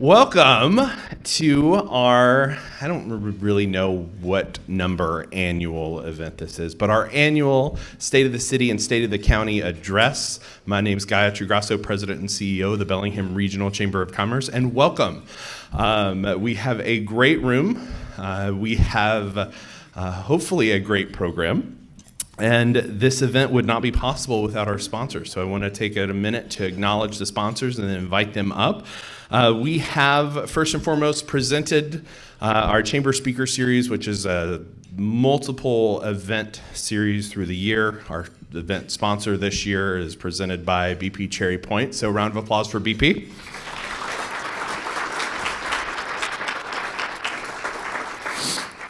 Welcome to our, I don't really know what number annual event this is, but our annual State of the City and State of the County address. My name is Gayatri Grasso, President and CEO of the Bellingham Regional Chamber of Commerce, and welcome. We have a great room. We have hopefully a great program. And this event would not be possible without our sponsors. So I want to take a minute to acknowledge the sponsors and then invite them up. We have, first and foremost, presented our Chamber Speaker Series, which is a multiple event series through the year. Our event sponsor this year is presented by BP Cherry Point. So round of applause for BP.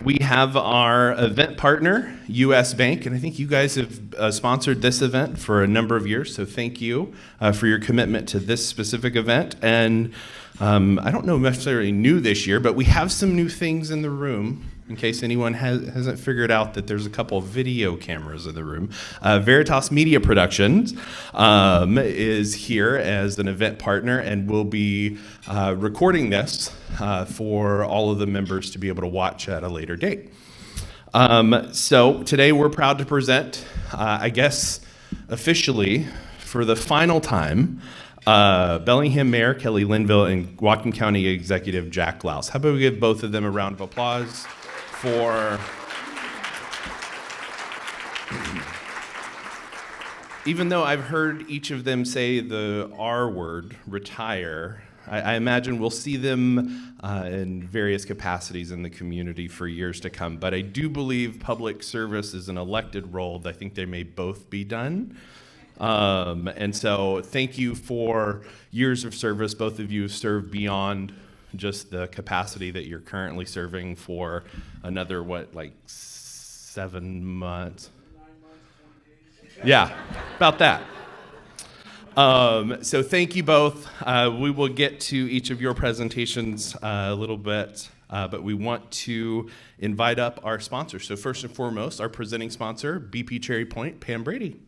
We have our event partner, U.S. Bank, and I think you guys have sponsored this event for a number of years, so thank you for your commitment to this specific event. And I don't know necessarily new this year, but we have some new things in the room, in case anyone hasn't figured out that there's a couple of video cameras in the room. Veritas Media Productions is here as an event partner and will be recording this for all of the members to be able to watch at a later date. So today we're proud to present, I guess officially for the final time, Bellingham Mayor Kelli Linville and Whatcom County Executive Jack Louws. How about we give both of them a round of applause for even though I've heard each of them say the R word, retire, I imagine we'll see them in various capacities in the community for years to come. But I do believe public service is an elected role. I think they may both be done. And so thank you for years of service. Both of you have served beyond just the capacity that you're currently serving for another, like 7 months? 9 months, 20 days. Yeah, about that. So thank you both. We will get to each of your presentations a little bit, but we want to invite up our sponsors. So first and foremost, our presenting sponsor, BP Cherry Point, Pam Brady.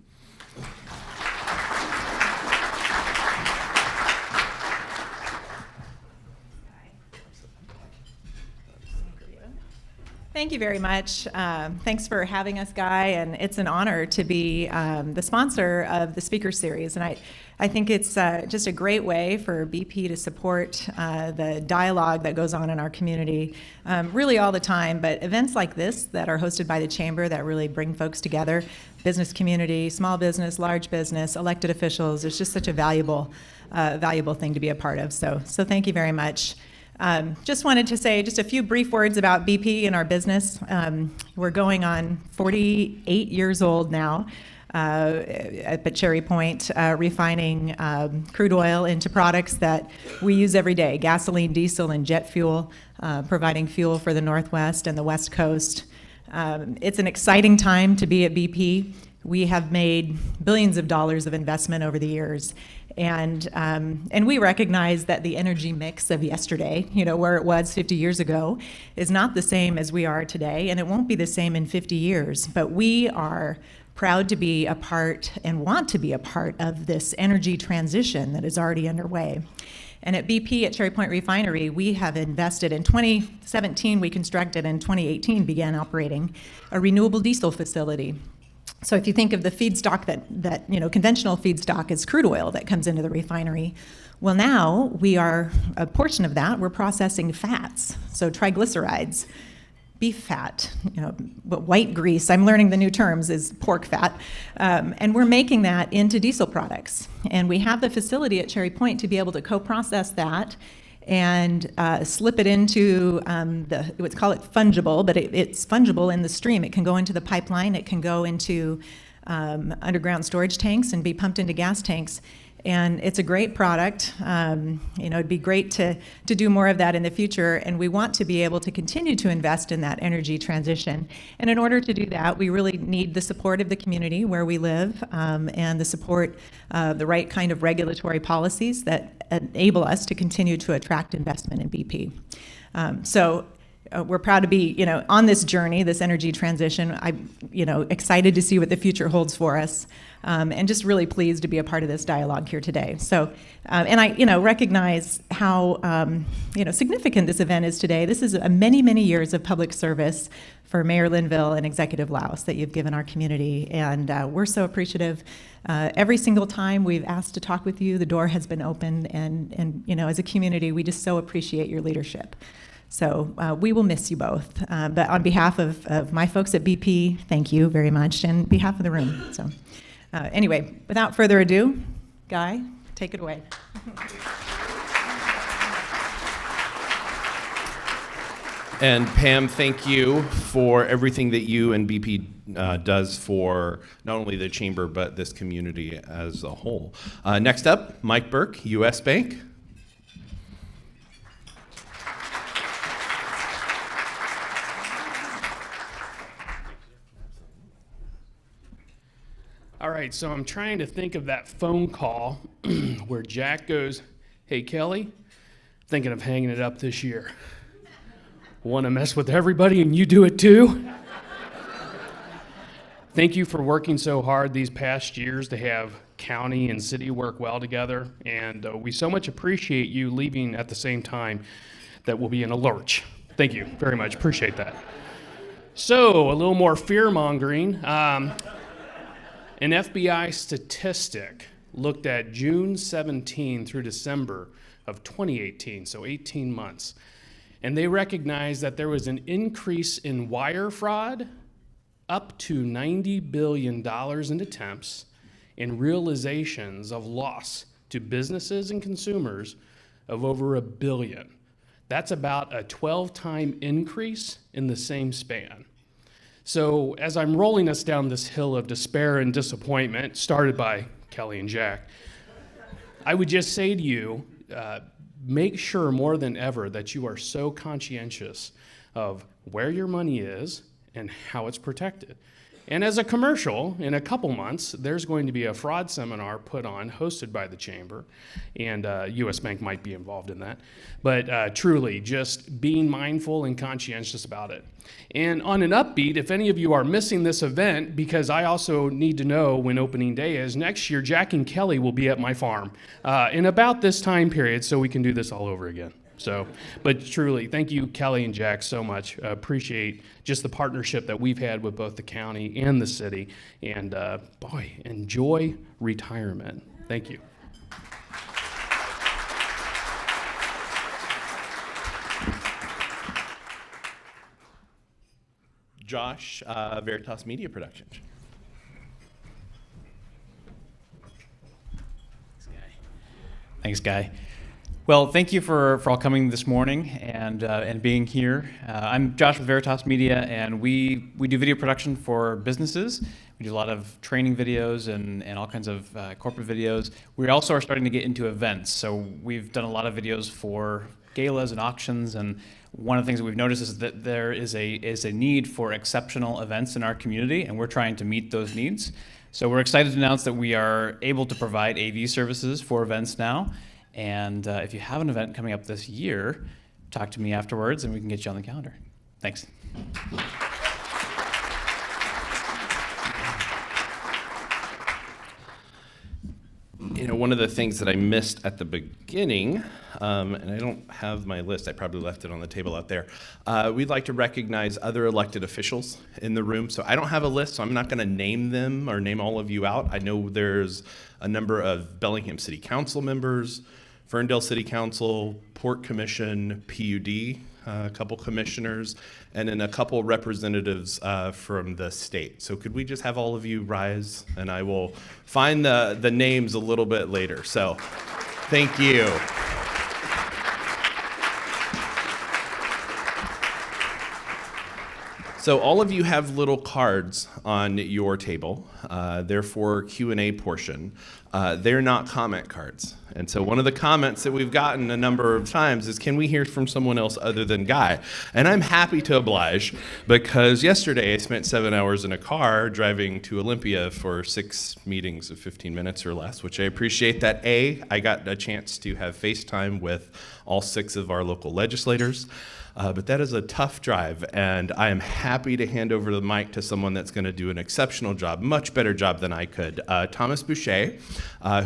Thank you very much. Thanks for having us, Guy, and it's an honor to be the sponsor of the Speaker Series. And I think it's just a great way for BP to support the dialogue that goes on in our community really all the time. But events like this that are hosted by the Chamber that really bring folks together, business community, small business, large business, elected officials, it's just such a valuable thing to be a part of. So thank you very much. Just wanted to say just a few brief words about BP and our business. We're going on 48 years old now at Cherry Point, refining crude oil into products that we use every day, gasoline, diesel, and jet fuel, providing fuel for the Northwest and the West Coast. It's an exciting time to be at BP. We have made billions of dollars of investment over the years. And we recognize that the energy mix of yesterday, where it was 50 years ago, is not the same as we are today, and it won't be the same in 50 years. But we are proud to be a part and want to be a part of this energy transition that is already underway. And at BP, at Cherry Point Refinery, we have invested in 2017, we constructed, and 2018 began operating a renewable diesel facility. So if you think of the feedstock that conventional feedstock is crude oil that comes into the refinery, well, now we are, a portion of that, we're processing fats, so triglycerides, beef fat, but white grease, I'm learning the new terms, is pork fat, and we're making that into diesel products. And we have the facility at Cherry Point to be able to co-process that and slip it into let's call it fungible, but it's fungible in the stream. It can go into the pipeline, it can go into underground storage tanks and be pumped into gas tanks. And it's a great product. It'd be great to do more of that in the future, and we want to be able to continue to invest in that energy transition. And in order to do that, we really need the support of the community where we live, and the support of the right kind of regulatory policies that enable us to continue to attract investment in BP. So we're proud to be, on this journey, this energy transition. Excited to see what the future holds for us, and just really pleased to be a part of this dialogue here today. So, and I, recognize how, significant this event is today. This is many, many years of public service for Mayor Linville and Executive Louws that you've given our community, and we're so appreciative. Every single time we've asked to talk with you, the door has been open, and as a community, we just so appreciate your leadership. So we will miss you both. But on behalf of my folks at BP, thank you very much, and behalf of the room. So anyway, without further ado, Guy, take it away. And Pam, thank you for everything that you and BP does for not only the chamber, but this community as a whole. Next up, Mike Burke, U.S. Bank. All right, so I'm trying to think of that phone call where Jack goes, "Hey, Kelly, thinking of hanging it up this year. Want to mess with everybody and you do it too?" Thank you for working so hard these past years to have county and city work well together, and we so much appreciate you leaving at the same time that we'll be in a lurch. Thank you very much, appreciate that. So, a little more fear-mongering. An FBI statistic looked at June 17 through December of 2018, so 18 months, and they recognized that there was an increase in wire fraud up to $90 billion in attempts and realizations of loss to businesses and consumers of over $1 billion. That's about a 12-time increase in the same span. So as I'm rolling us down this hill of despair and disappointment, started by Kelli and Jack, I would just say to you, make sure more than ever that you are so conscientious of where your money is and how it's protected. And as a commercial, in a couple months, there's going to be a fraud seminar put on, hosted by the Chamber, and U.S. Bank might be involved in that. But truly, just being mindful and conscientious about it. And on an upbeat, if any of you are missing this event, because I also need to know when opening day is, next year Jack and Kelly will be at my farm in about this time period, so we can do this all over again. So, but truly, thank you, Kelli and Jack, so much. Appreciate just the partnership that we've had with both the county and the city. And boy, enjoy retirement. Thank you. Josh, Veritas Media Productions. Thanks, Guy. Well, thank you for all coming this morning and being here. I'm Josh with Veritas Media, and we do video production for businesses. We do a lot of training videos and all kinds of corporate videos. We also are starting to get into events. So we've done a lot of videos for galas and auctions, and one of the things that we've noticed is that there is a need for exceptional events in our community, and we're trying to meet those needs. So we're excited to announce that we are able to provide AV services for events now. And if you have an event coming up this year, talk to me afterwards and we can get you on the calendar. Thanks. You know, one of the things that I missed at the beginning, and I don't have my list, I probably left it on the table out there. We'd like to recognize other elected officials in the room. So I don't have a list, so I'm not going to name them or name all of you out. I know there's a number of Bellingham City Council members, Ferndale City Council, Port Commission, PUD, a couple commissioners, and then a couple representatives from the state. So could we just have all of you rise, and I will find the names a little bit later. So thank you. So all of you have little cards on your table. They're for Q&A portion. They're not comment cards. And so one of the comments that we've gotten a number of times is, can we hear from someone else other than Guy? And I'm happy to oblige, because yesterday I spent 7 hours in a car driving to Olympia for 6 meetings of 15 minutes or less, which I appreciate that. I got a chance to have FaceTime with all 6 of our local legislators. But that is a tough drive, and I am happy to hand over the mic to someone that's going to do an exceptional job, much better job than I could. Thomas Boucher,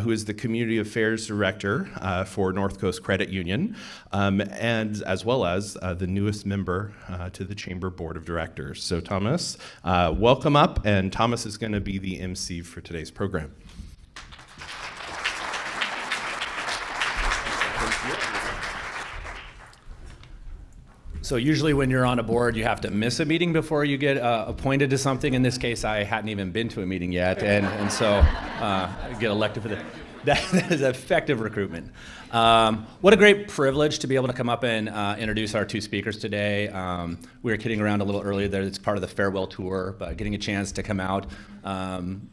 who is the Community Affairs Director for North Coast Credit Union, and as well as the newest member to the Chamber Board of Directors. So Thomas, welcome up, and Thomas is going to be the MC for today's program. So usually when you're on a board, you have to miss a meeting before you get appointed to something. In this case, I hadn't even been to a meeting yet, and so I get elected for that is effective recruitment. What a great privilege to be able to come up and introduce our 2 speakers today. We were kidding around a little earlier there. It's part of the farewell tour, but getting a chance to come out.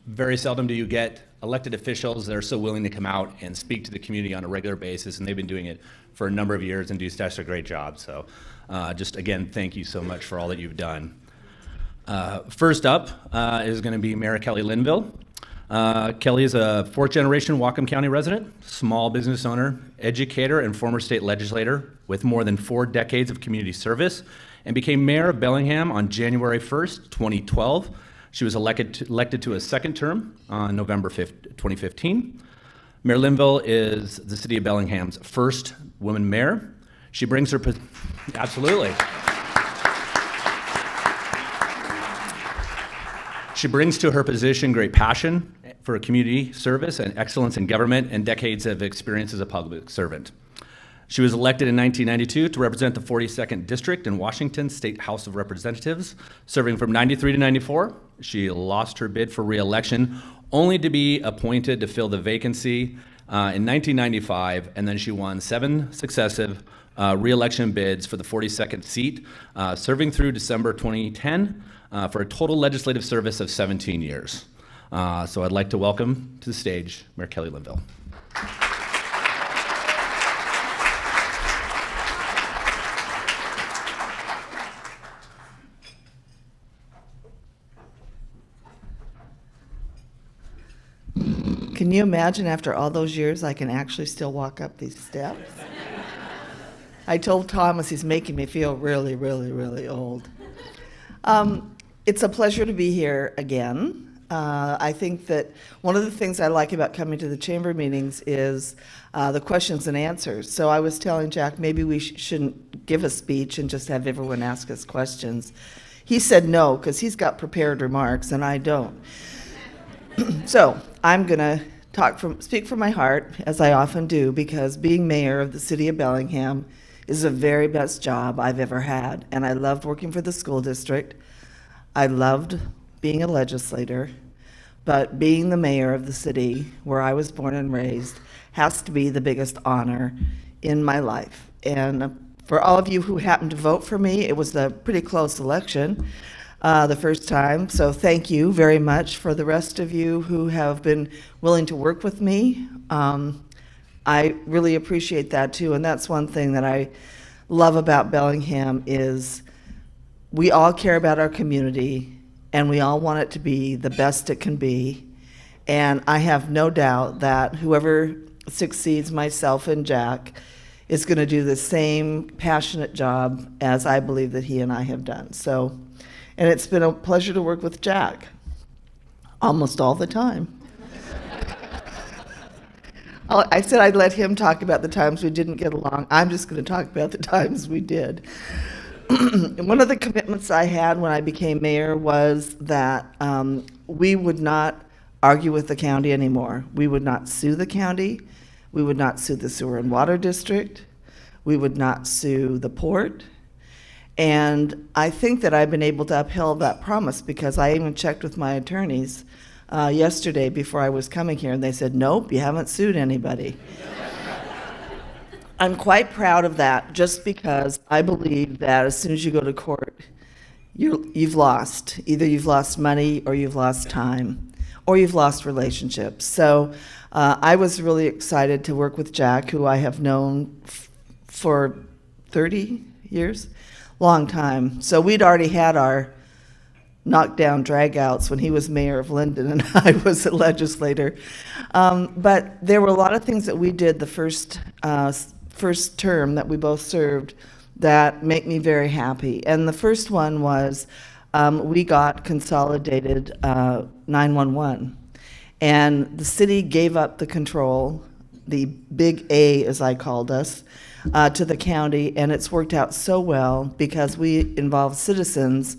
Very seldom do you get elected officials that are so willing to come out and speak to the community on a regular basis, and they've been doing it for a number of years and do such a great job. So just again, thank you so much for all that you've done. First up is going to be Mayor Kelli Linville. Kelli is a 4th-generation Whatcom County resident, small business owner, educator, and former state legislator with more than 4 decades of community service, and became mayor of Bellingham on January 1st, 2012. She was elected to a 2nd term on November 5th, 2015. Mayor Linville is the city of Bellingham's first woman mayor. She brings her, absolutely. She brings to her position great passion for community service and excellence in government and decades of experience as a public servant. She was elected in 1992 to represent the 42nd District in Washington State House of Representatives, serving from 93 to 94. She lost her bid for re-election, only to be appointed to fill the vacancy in 1995, and then she won 7 successive re-election bids for the 42nd seat, serving through December 2010 for a total legislative service of 17 years. So I'd like to welcome to the stage Mayor Kelli Linville. Can you imagine after all those years I can actually still walk up these steps? I told Thomas he's making me feel really, really, really old. It's a pleasure to be here again. I think that one of the things I like about coming to the chamber meetings is the questions and answers. So I was telling Jack maybe we shouldn't give a speech and just have everyone ask us questions. He said no, because he's got prepared remarks and I don't. So I'm going to speak from my heart, as I often do, because being mayor of the city of Bellingham is the very best job I've ever had. And I loved working for the school district. I loved being a legislator. But being the mayor of the city where I was born and raised has to be the biggest honor in my life. And for all of you who happened to vote for me, it was a pretty close election. The first time, so thank you very much. For the rest of you who have been willing to work with me, I really appreciate that too, and that's one thing that I love about Bellingham is we all care about our community and we all want it to be the best it can be, and I have no doubt that whoever succeeds myself and Jack is going to do the same passionate job as I believe that he and I have done. So. And it's been a pleasure to work with Jack, almost all the time. I said I'd let him talk about the times we didn't get along. I'm just going to talk about the times we did. One of the commitments I had when I became mayor was that we would not argue with the county anymore. We would not sue the county. We would not sue the sewer and water district. We would not sue the port. And I think that I've been able to uphold that promise because I even checked with my attorneys yesterday before I was coming here, and they said, nope, you haven't sued anybody. I'm quite proud of that just because I believe that as soon as you go to court, you've lost. Either you've lost money or you've lost time or you've lost relationships. So I was really excited to work with Jack, who I have known for 30 years, long time. So we'd already had our knockdown dragouts when he was mayor of Linden and I was a legislator. But there were a lot of things that we did the first term that we both served that make me very happy. And the first one was we got consolidated 911. And the city gave up the control, the big A, as I called us, to the county, and it's worked out so well because we involved citizens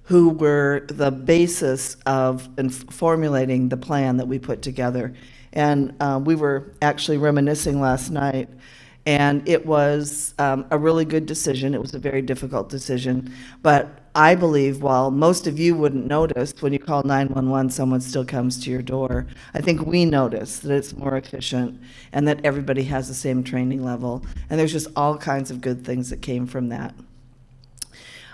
who were the basis of formulating the plan that we put together. And we were actually reminiscing last night, and it was a really good decision. It was a very difficult decision, but I believe while most of you wouldn't notice when you call 911, someone still comes to your door. I think we notice that it's more efficient and that everybody has the same training level. And there's just all kinds of good things that came from that.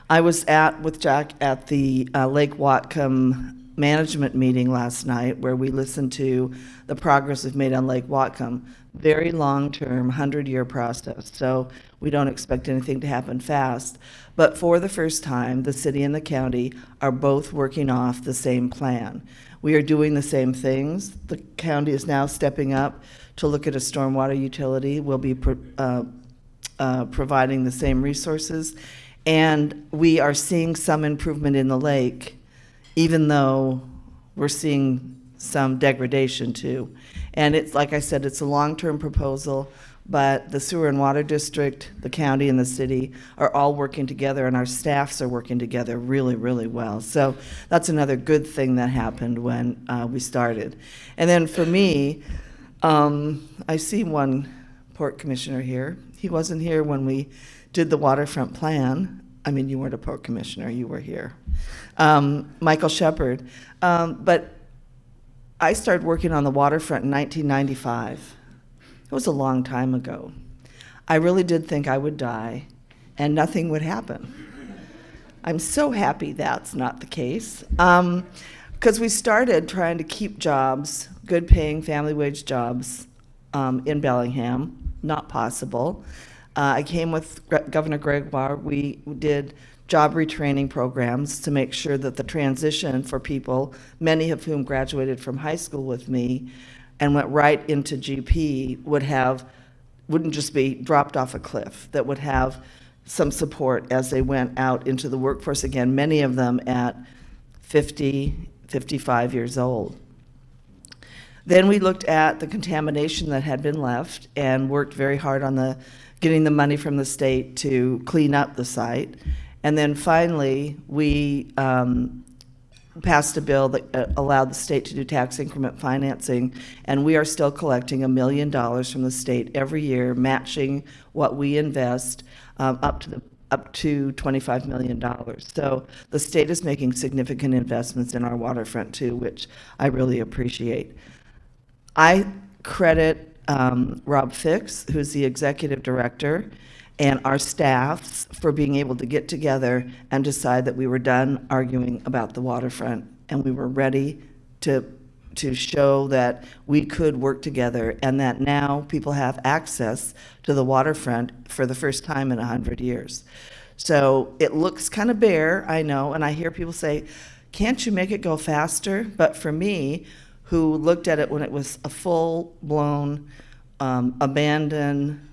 I was with Jack at the Lake Whatcom management meeting last night where we listened to the progress we've made on Lake Whatcom. Very long-term, 100-year process, so we don't expect anything to happen fast. But for the first time, the city and the county are both working off the same plan. We are doing the same things. The county is now stepping up to look at a stormwater utility. We'll be providing the same resources. And we are seeing some improvement in the lake, even though we're seeing some degradation too. And it's, like I said, it's a long-term proposal, but the sewer and water district, the county and the city are all working together, and our staffs are working together really, really well. So that's another good thing that happened when we started. And then for me, I see one port commissioner here. He wasn't here when we did the waterfront plan. I mean, you weren't a port commissioner, you were here. Michael Shepard. But I started working on the waterfront in 1995. It was a long time ago. I really did think I would die and nothing would happen. I'm so happy that's not the case. Because we started trying to keep jobs, good paying family wage jobs in Bellingham, not possible. I came with Governor Gregoire. We did job retraining programs to make sure that the transition for people, many of whom graduated from high school with me and went right into GP, wouldn't just be dropped off a cliff, that would have some support as they went out into the workforce again, many of them at 50, 55 years old. Then we looked at the contamination that had been left and worked very hard on getting the money from the state to clean up the site. And then finally, we passed a bill that allowed the state to do tax increment financing, and we are still collecting $1 million from the state every year, matching what we invest up to $25 million. So the state is making significant investments in our waterfront too, which I really appreciate. I credit Rob Fix, who's the executive director, and our staffs for being able to get together and decide that we were done arguing about the waterfront and we were ready to show that we could work together and that now people have access to the waterfront for the first time in 100 years. So it looks kind of bare, I know, and I hear people say, can't you make it go faster? But for me, who looked at it when it was a full-blown abandoned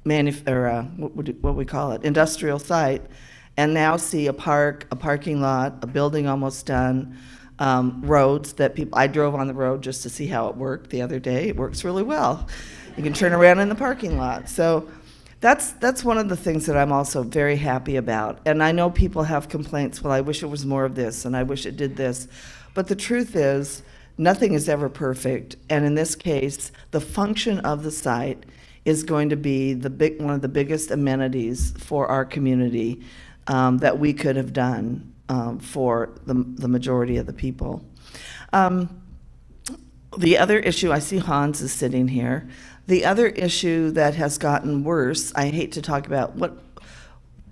what we call it, industrial site, and now see a parking lot, a building almost done, roads that I drove on the road just to see how it worked the other day. It works really well. You can turn around in the parking lot. So that's one of the things that I'm also very happy about. And I know people have complaints, well, I wish it was more of this, and I wish it did this. But the truth is, nothing is ever perfect. And in this case, the function of the site is going to be one of the biggest amenities for our community that we could have done for the majority of the people. The other issue, I see Hans is sitting here. The other issue that has gotten worse, I hate to talk about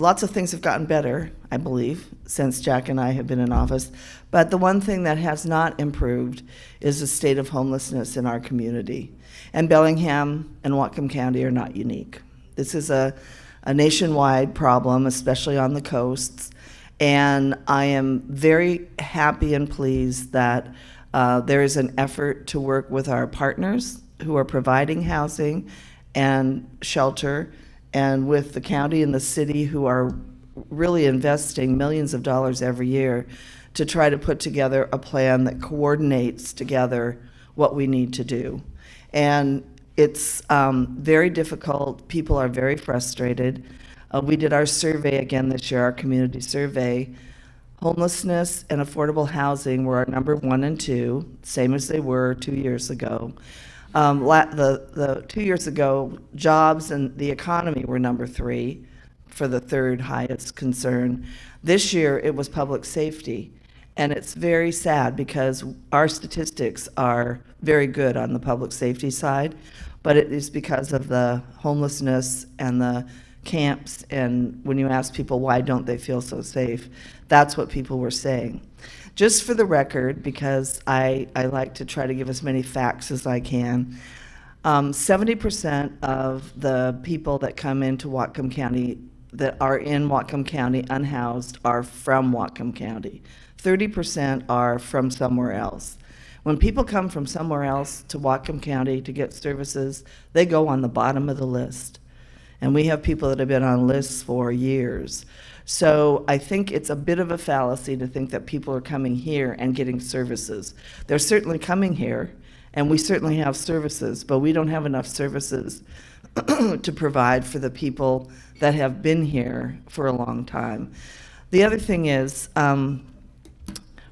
lots of things have gotten better, I believe, since Jack and I have been in office. But the one thing that has not improved is the state of homelessness in our community. And Bellingham and Whatcom County are not unique. This is a nationwide problem, especially on the coasts. And I am very happy and pleased that there is an effort to work with our partners who are providing housing and shelter, and with the county and the city who are really investing millions of dollars every year to try to put together a plan that coordinates together what we need to do. And it's very difficult. People are very frustrated. We did our survey again this year, our community survey. Homelessness and affordable housing were our number 1 and 2, same as they were 2 years ago. The 2 years ago, jobs and the economy were number 3 for the third highest concern. This year, it was public safety. And it's very sad because our statistics are very good on the public safety side, but it is because of the homelessness and the camps, and when you ask people why don't they feel so safe, that's what people were saying. Just for the record, because I like to try to give as many facts as I can, 70% of the people that come into Whatcom County, that are in Whatcom County unhoused, are from Whatcom County. 30% are from somewhere else. When people come from somewhere else to Whatcom County to get services, they go on the bottom of the list. And we have people that have been on lists for years. So I think it's a bit of a fallacy to think that people are coming here and getting services. They're certainly coming here, and we certainly have services, but we don't have enough services to provide for the people that have been here for a long time. The other thing is,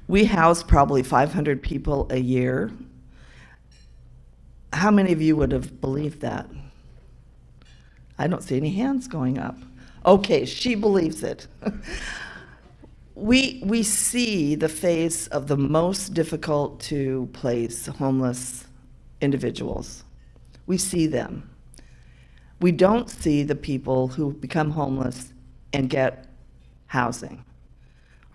we house probably 500 people a year. How many of you would have believed that? I don't see any hands going up. Okay, she believes it. We see the face of the most difficult to place homeless individuals. We see them. We don't see the people who become homeless and get housing,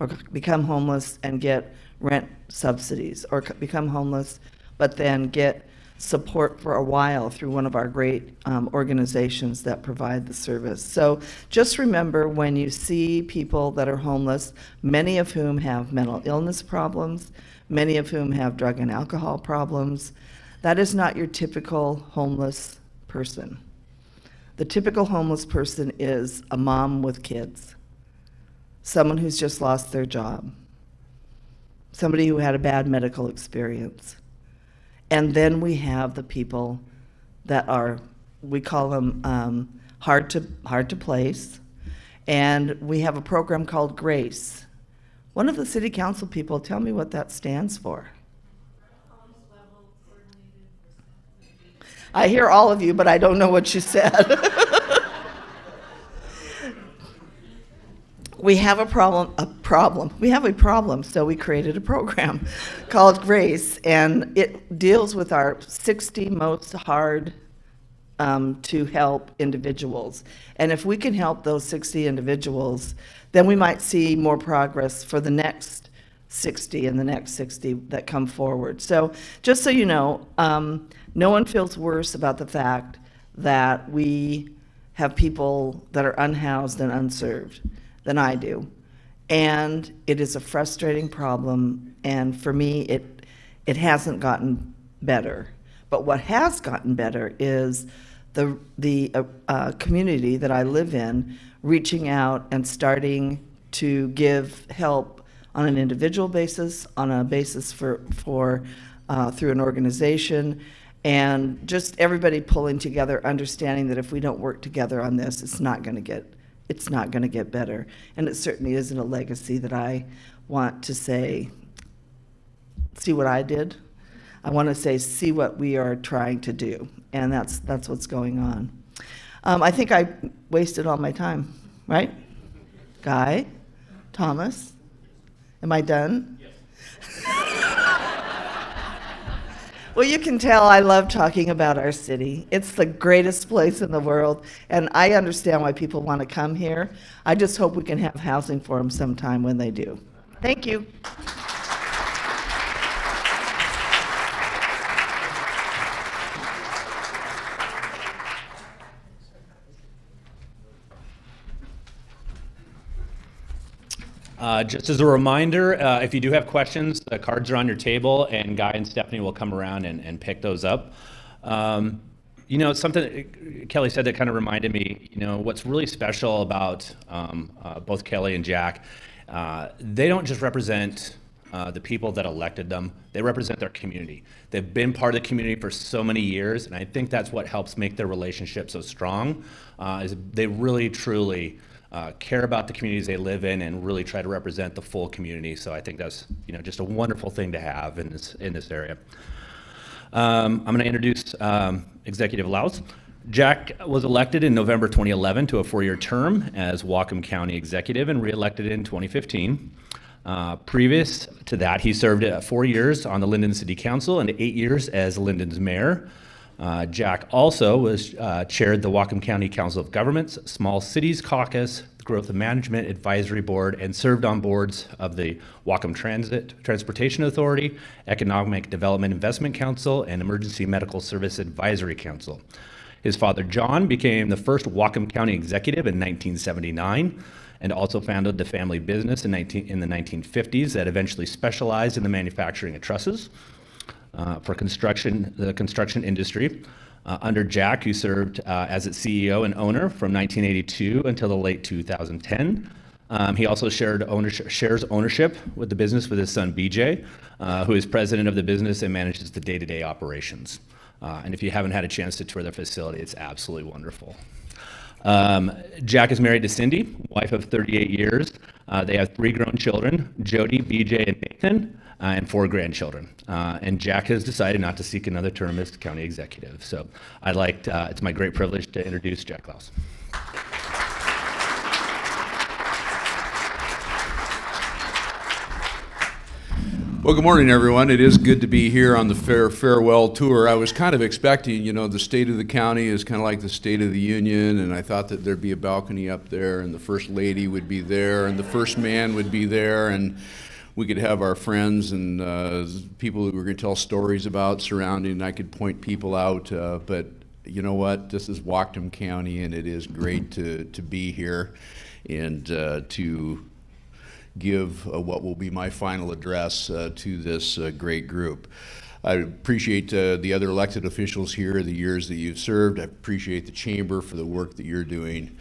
or become homeless and get rent subsidies, or become homeless but then get support for a while through one of our great organizations that provide the service. So just remember, when you see people that are homeless, many of whom have mental illness problems, many of whom have drug and alcohol problems, that is not your typical homeless person. The typical homeless person is a mom with kids, someone who's just lost their job, somebody who had a bad medical experience. And then we have the people that are, we call them hard to place. And we have a program called GRACE. One of the city council people, tell me what that stands for. I hear all of you, but I don't know what you said. We have a problem. We have a problem, so we created a program called GRACE, and it deals with our 60 most hard to help individuals. And if we can help those 60 individuals, then we might see more progress for the next 60 and the next 60 that come forward. So just so you know, no one feels worse about the fact that we have people that are unhoused and unserved than I do. And it is a frustrating problem, and for me, it hasn't gotten better. But what has gotten better is the community that I live in reaching out and starting to give help on an individual basis, on a basis for through an organization, and just everybody pulling together, understanding that if we don't work together on this, it's not going to get better. And it certainly isn't a legacy that I want to say, see what I did. I want to say, see what we are trying to do. And that's what's going on. I think I wasted all my time, right? Guy, Thomas, am I done? Yes. Well, you can tell I love talking about our city. It's the greatest place in the world, and I understand why people want to come here. I just hope we can have housing for them sometime when they do. Thank you. Just as a reminder, if you do have questions, the cards are on your table, and Guy and Stephanie will come around and pick those up. You know, something Kelly said that kind of reminded me, you know, what's really special about both Kelli and Jack, they don't just represent the people that elected them, they represent their community. They've been part of the community for so many years, and I think that's what helps make their relationship so strong, is they really, truly care about the communities they live in and really try to represent the full community. So I think that's, you know, just a wonderful thing to have in this area. I'm going to introduce Executive Louws. Jack was elected in November 2011 to a 4-year term as Whatcom County Executive and reelected in 2015. Previous to that, he served 4 years on the Linden City Council and 8 years as Linden's mayor. Jack also chaired the Whatcom County Council of Governments, Small Cities Caucus, the Growth and Management Advisory Board, and served on boards of the Whatcom Transportation Authority, Economic Development Investment Council, and Emergency Medical Service Advisory Council. His father, John, became the first Whatcom County executive in 1979 and also founded the family business in the 1950s that eventually specialized in the manufacturing of trusses. For the construction industry. Under Jack, who served as its CEO and owner from 1982 until the late 2010. He also shares ownership with the business with his son, BJ, who is president of the business and manages the day-to-day operations. And if you haven't had a chance to tour their facility, it's absolutely wonderful. Jack is married to Cindy, wife of 38 years. They have 3 grown children, Jody, BJ, and Nathan, and 4 grandchildren. And Jack has decided not to seek another term as county executive. So it's my great privilege to introduce Jack Louws. Well, good morning, everyone. It is good to be here on the farewell tour. I was kind of expecting, you know, the state of the county is kind of like the state of the union, and I thought that there'd be a balcony up there, and the first lady would be there, and the first man would be there, and we could have our friends and people who we're going to tell stories about surrounding, and I could point people out. But you know what? This is Whatcom County, and it is great to be here and to give what will be my final address to this great group. I appreciate the other elected officials here, the years that you've served. I appreciate the chamber for the work that you're doing.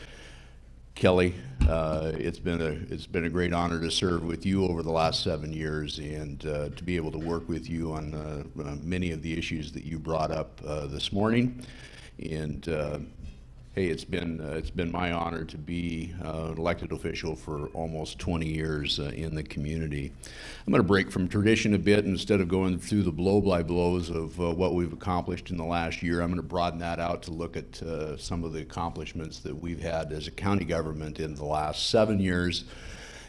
Kelli, it's been a great honor to serve with you over the last 7 years and to be able to work with you on many of the issues that you brought up this morning. And hey, it's been my honor to be an elected official for almost 20 years in the community. I'm going to break from tradition a bit. Instead of going through the blow-by-blows of what we've accomplished in the last year, I'm going to broaden that out to look at some of the accomplishments that we've had as a county government in the last 7 years,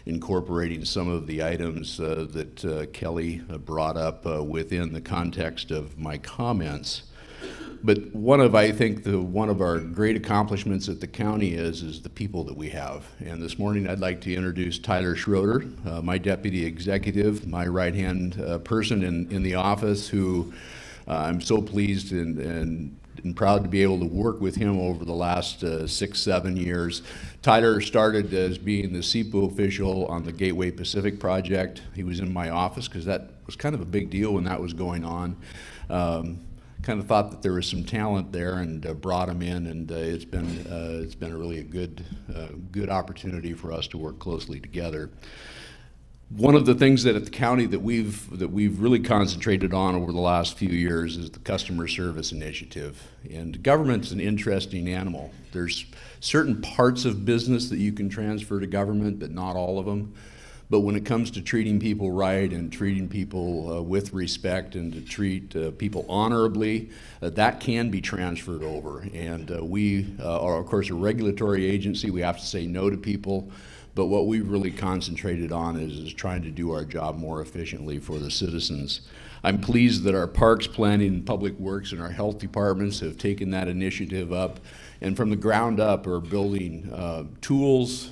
incorporating some of the items that Kelli brought up within the context of my comments. But one of our great accomplishments at the county is the people that we have. And this morning I'd like to introduce Tyler Schroeder, my deputy executive, my right-hand person in the office, who I'm so pleased and proud to be able to work with him over the last 6-7 years. Tyler started as being the CEPO official on the Gateway Pacific project. He was in my office because that was kind of a big deal when that was going on. Kind of thought that there was some talent there and brought him in, and it's been a really good opportunity for us to work closely together. One of the things that at the county that we've really concentrated on over the last few years is the customer service initiative. And government's an interesting animal. There's certain parts of business that you can transfer to government, but not all of them. But when it comes to treating people right and treating people with respect and to treat people honorably, that can be transferred over. And we are, of course, a regulatory agency. We have to say no to people. But what we've really concentrated on is trying to do our job more efficiently for the citizens. I'm pleased that our Parks, Planning, and Public Works and our health departments have taken that initiative up, and from the ground up are building tools,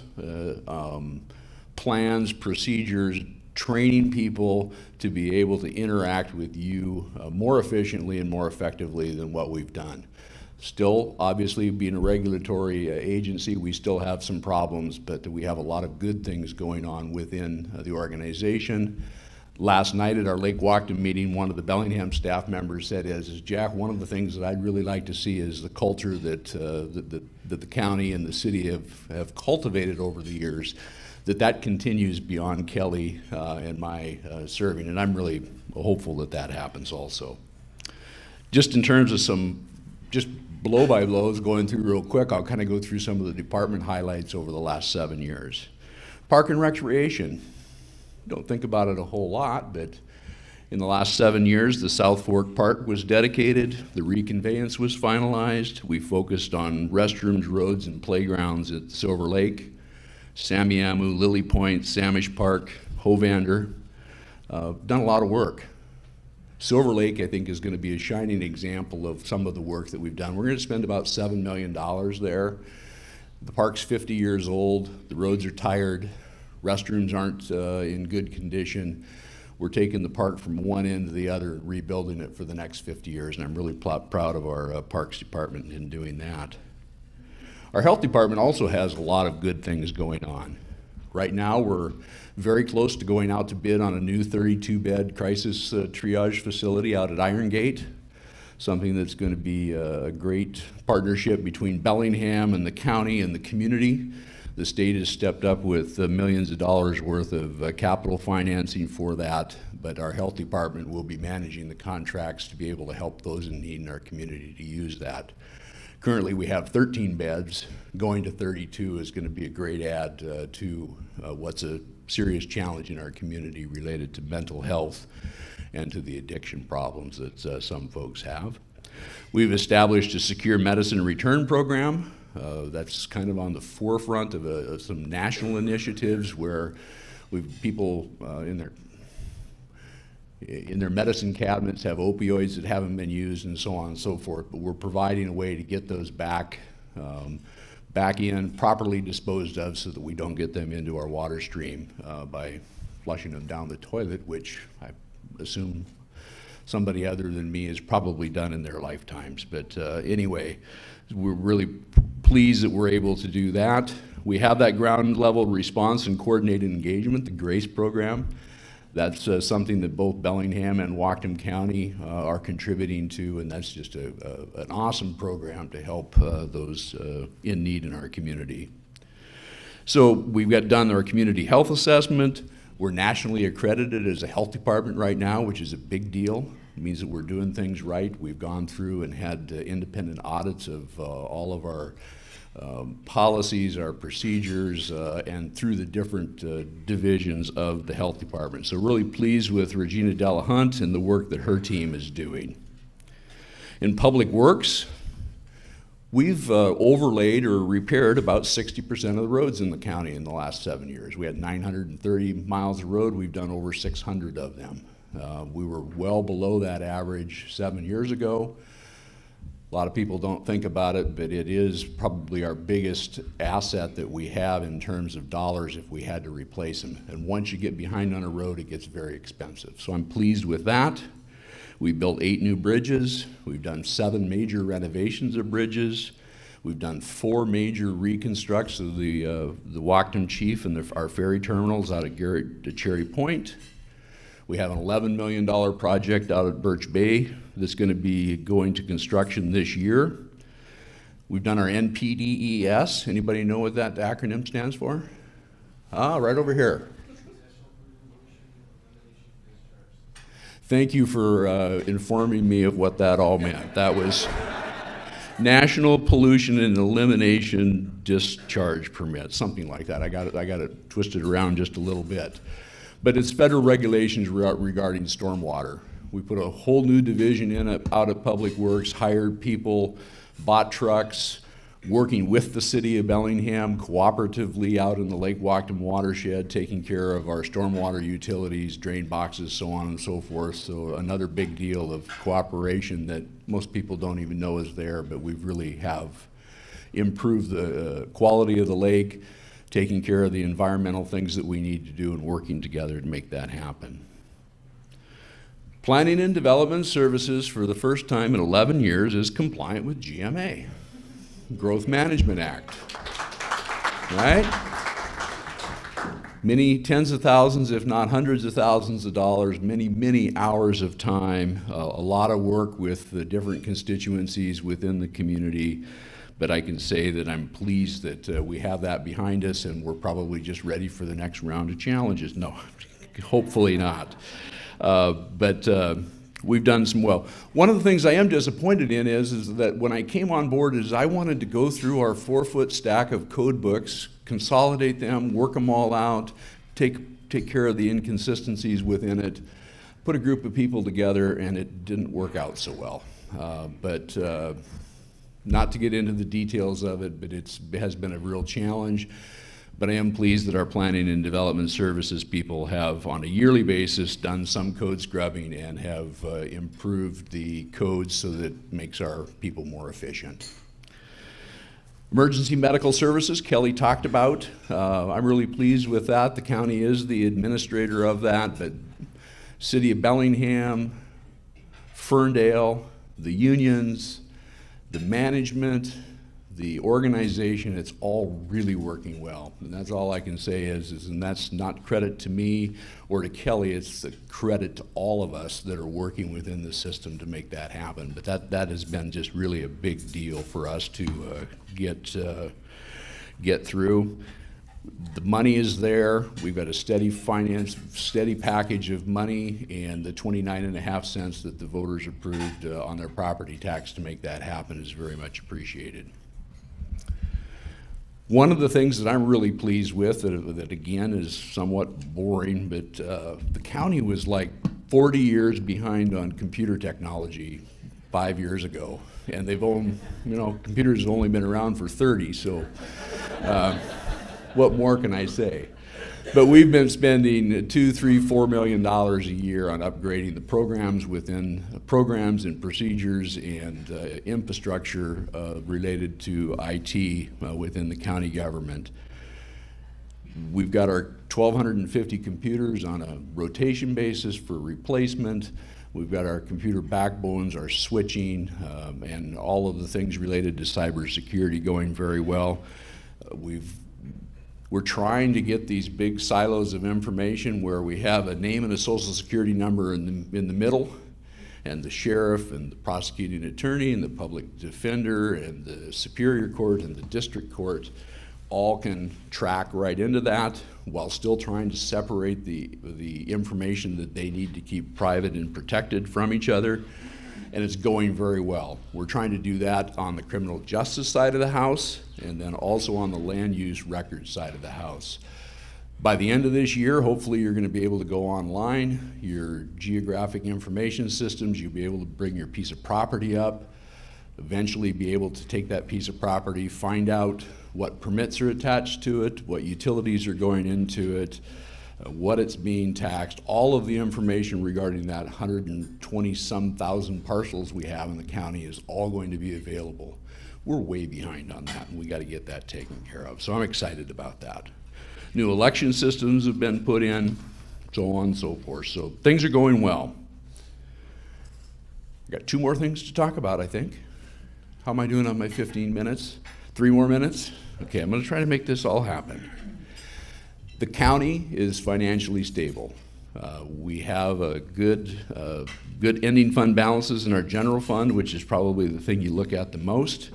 plans, procedures, training people to be able to interact with you more efficiently and more effectively than what we've done. Still, obviously, being a regulatory agency, we still have some problems, but we have a lot of good things going on within the organization. Last night at our Lake Whatcom meeting, one of the Bellingham staff members said, Jack, one of the things that I'd really like to see is the culture that the county and the city have cultivated over the years, that continues beyond Kelli and my serving, and I'm really hopeful that happens also. Just in terms of some blow-by-blows going through real quick, I'll kind of go through some of the department highlights over the last 7 years. Park and Recreation. Don't think about it a whole lot, but in the last 7 years, the South Fork Park was dedicated, the reconveyance was finalized, we focused on restrooms, roads, and playgrounds at Silver Lake, Samiamu, Lily Point, Samish Park, Hovander. Done a lot of work. Silver Lake, I think, is going to be a shining example of some of the work that we've done. We're going to spend about $7 million there. The park's 50 years old, the roads are tired, restrooms aren't in good condition. We're taking the park from one end to the other and rebuilding it for the next 50 years, and I'm really proud of our Parks Department in doing that. Our Health Department also has a lot of good things going on. Right now, we're very close to going out to bid on a new 32-bed crisis triage facility out at Iron Gate, something that's going to be a great partnership between Bellingham and the county and the community. The state has stepped up with millions of dollars worth of capital financing for that, but our health department will be managing the contracts to be able to help those in need in our community to use that. Currently, we have 13 beds. Going to 32 is going to be a great add to what's a serious challenge in our community related to mental health and to the addiction problems that some folks have. We've established a secure medicine return program. That's kind of on the forefront of some national initiatives where people in their medicine cabinets have opioids that haven't been used and so on and so forth, but we're providing a way to get those back in, properly disposed of so that we don't get them into our water stream by flushing them down the toilet, which I assume somebody other than me has probably done in their lifetimes. But anyway, we're really pleased that we're able to do that. We have that ground level response and coordinated engagement, the GRACE program. That's something that both Bellingham and Whatcom County are contributing to, and that's just an awesome program to help those in need in our community. So we've got done our community health assessment. We're nationally accredited as a health department right now, which is a big deal. It means that we're doing things right. We've gone through and had independent audits of all of our policies, our procedures, and through the different divisions of the health department. So really pleased with Regina Delahunt and the work that her team is doing. In Public Works, we've overlaid or repaired about 60% of the roads in the county in the last 7 years. We had 930 miles of road. We've done over 600 of them. We were well below that average 7 years ago. A lot of people don't think about it, but it is probably our biggest asset that we have in terms of dollars if we had to replace them. And once you get behind on a road, it gets very expensive. So I'm pleased with that. We built 8 new bridges. We've done 7 major renovations of bridges. We've done 4 major reconstructs of the Whatcom Chief and our ferry terminals out at Garrett to Cherry Point. We have an $11 million project out at Birch Bay that's going to be going to construction this year. We've done our NPDES. Anybody know what that acronym stands for? Right over here. Thank you for informing me of what that all meant. That was National Pollution and Elimination Discharge Permit, something like that. I got it twisted around just a little bit. But it's federal regulations regarding stormwater. We put a whole new division in out at Public Works, hired people, bought trucks, working with the city of Bellingham cooperatively out in the Lake Whatcom watershed, taking care of our stormwater utilities, drain boxes, so on and so forth. So another big deal of cooperation that most people don't even know is there, but we really have improved the quality of the lake, taking care of the environmental things that we need to do, and working together to make that happen. Planning and Development Services, for the first time in 11 years, is compliant with GMA. Growth Management Act, right? Many tens of thousands, if not hundreds of thousands of dollars, many hours of time, a lot of work with the different constituencies within the community. But I can say that I'm pleased that we have that behind us, and we're probably just ready for the next round of challenges. No, hopefully not. But we've done some well. One of the things I am disappointed in is that when I came on board is I wanted to go through our 4-foot stack of code books, consolidate them, work them all out, take care of the inconsistencies within it, put a group of people together, and it didn't work out so well. But not to get into the details of it, but it has been a real challenge. But I am pleased that our Planning and Development Services people have, on a yearly basis, done some code scrubbing and have improved the codes so that it makes our people more efficient. Emergency Medical Services, Kelli talked about. I'm really pleased with that. The county is the administrator of that, but City of Bellingham, Ferndale, the unions, the management, the organization, it's all really working well. And that's all I can say is and that's not credit to me or to Kelli, it's a credit to all of us that are working within the system to make that happen. But that has been just really a big deal for us to get through. The money is there. We've got a steady package of money, and the 29.5 cents that the voters approved on their property tax to make that happen is very much appreciated. One of the things that I'm really pleased with, that again is somewhat boring, but the county was like 40 years behind on computer technology 5 years ago. And they've owned, computers have only been around for 30, so what more can I say? But we've been spending $2, $3, $4 million a year on upgrading the programs and procedures and infrastructure related to IT within the county government. We've got our 1,250 computers on a rotation basis for replacement. We've got our computer backbones, our switching, and all of the things related to cybersecurity going very well. We're trying to get these big silos of information where we have a name and a social security number in the middle, and the sheriff and the prosecuting attorney and the public defender and the superior court and the district court all can track right into that while still trying to separate the information that they need to keep private and protected from each other. And it's going very well. We're trying to do that on the criminal justice side of the house and then also on the land use record side of the house. By the end of this year, hopefully you're going to be able to go online, your geographic information systems, you'll be able to bring your piece of property up, eventually be able to take that piece of property, find out what permits are attached to it, what utilities are going into it, what it's being taxed. All of the information regarding that 120-some thousand parcels we have in the county is all going to be available. We're way behind on that, and we got to get that taken care of. So I'm excited about that. New election systems have been put in, so on and so forth. So things are going well. I've got 2 more things to talk about, I think. How am I doing on my 15 minutes? 3 more minutes? Okay, I'm going to try to make this all happen. The county is financially stable. We have a good ending fund balances in our general fund, which is probably the thing you look at the most.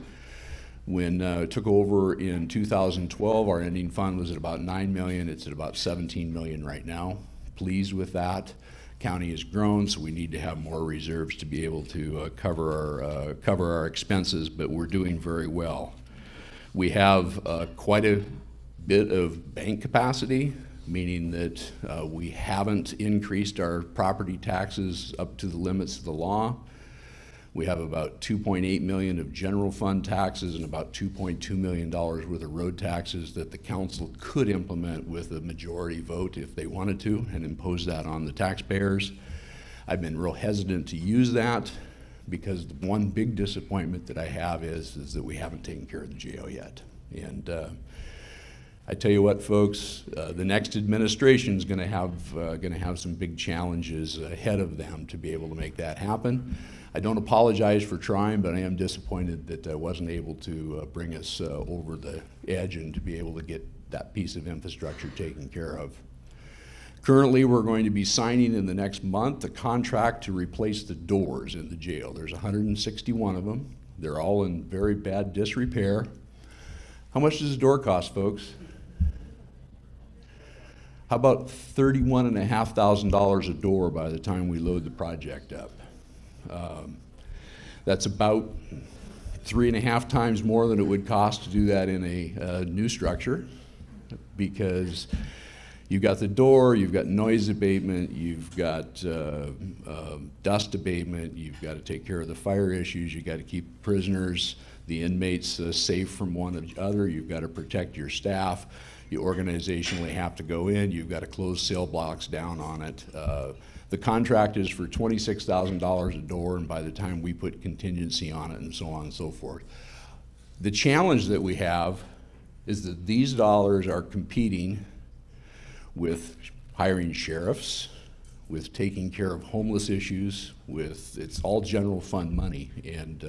When it took over in 2012, our ending fund was at about $9 million. It's at about $17 million right now. Pleased with that. County has grown, so we need to have more reserves to be able to cover our expenses, but we're doing very well. We have quite a bit of bank capacity, meaning that we haven't increased our property taxes up to the limits of the law. We have about $2.8 million of general fund taxes and about $2.2 million worth of road taxes that the council could implement with a majority vote if they wanted to and impose that on the taxpayers. I've been real hesitant to use that because the one big disappointment that I have is that we haven't taken care of the jail yet. And I tell you what, folks, the next administration is going to have some big challenges ahead of them to be able to make that happen. I don't apologize for trying, but I am disappointed that I wasn't able to bring us over the edge and to be able to get that piece of infrastructure taken care of. Currently, we're going to be signing in the next month a contract to replace the doors in the jail. There's 161 of them. They're all in very bad disrepair. How much does a door cost, folks? How about $31,500 a door by the time we load the project up? That's about 3.5 times more than it would cost to do that in a new structure, because you've got the door, you've got noise abatement, you've got dust abatement, you've got to take care of the fire issues, you've got to keep prisoners, the inmates safe from one another, you've got to protect your staff, you organizationally have to go in, you've got to close cell blocks down on it. The contract is for $26,000 a door, and by the time we put contingency on it and so on and so forth. The challenge that we have is that these dollars are competing with hiring sheriffs, with taking care of homeless issues, it's all general fund money, and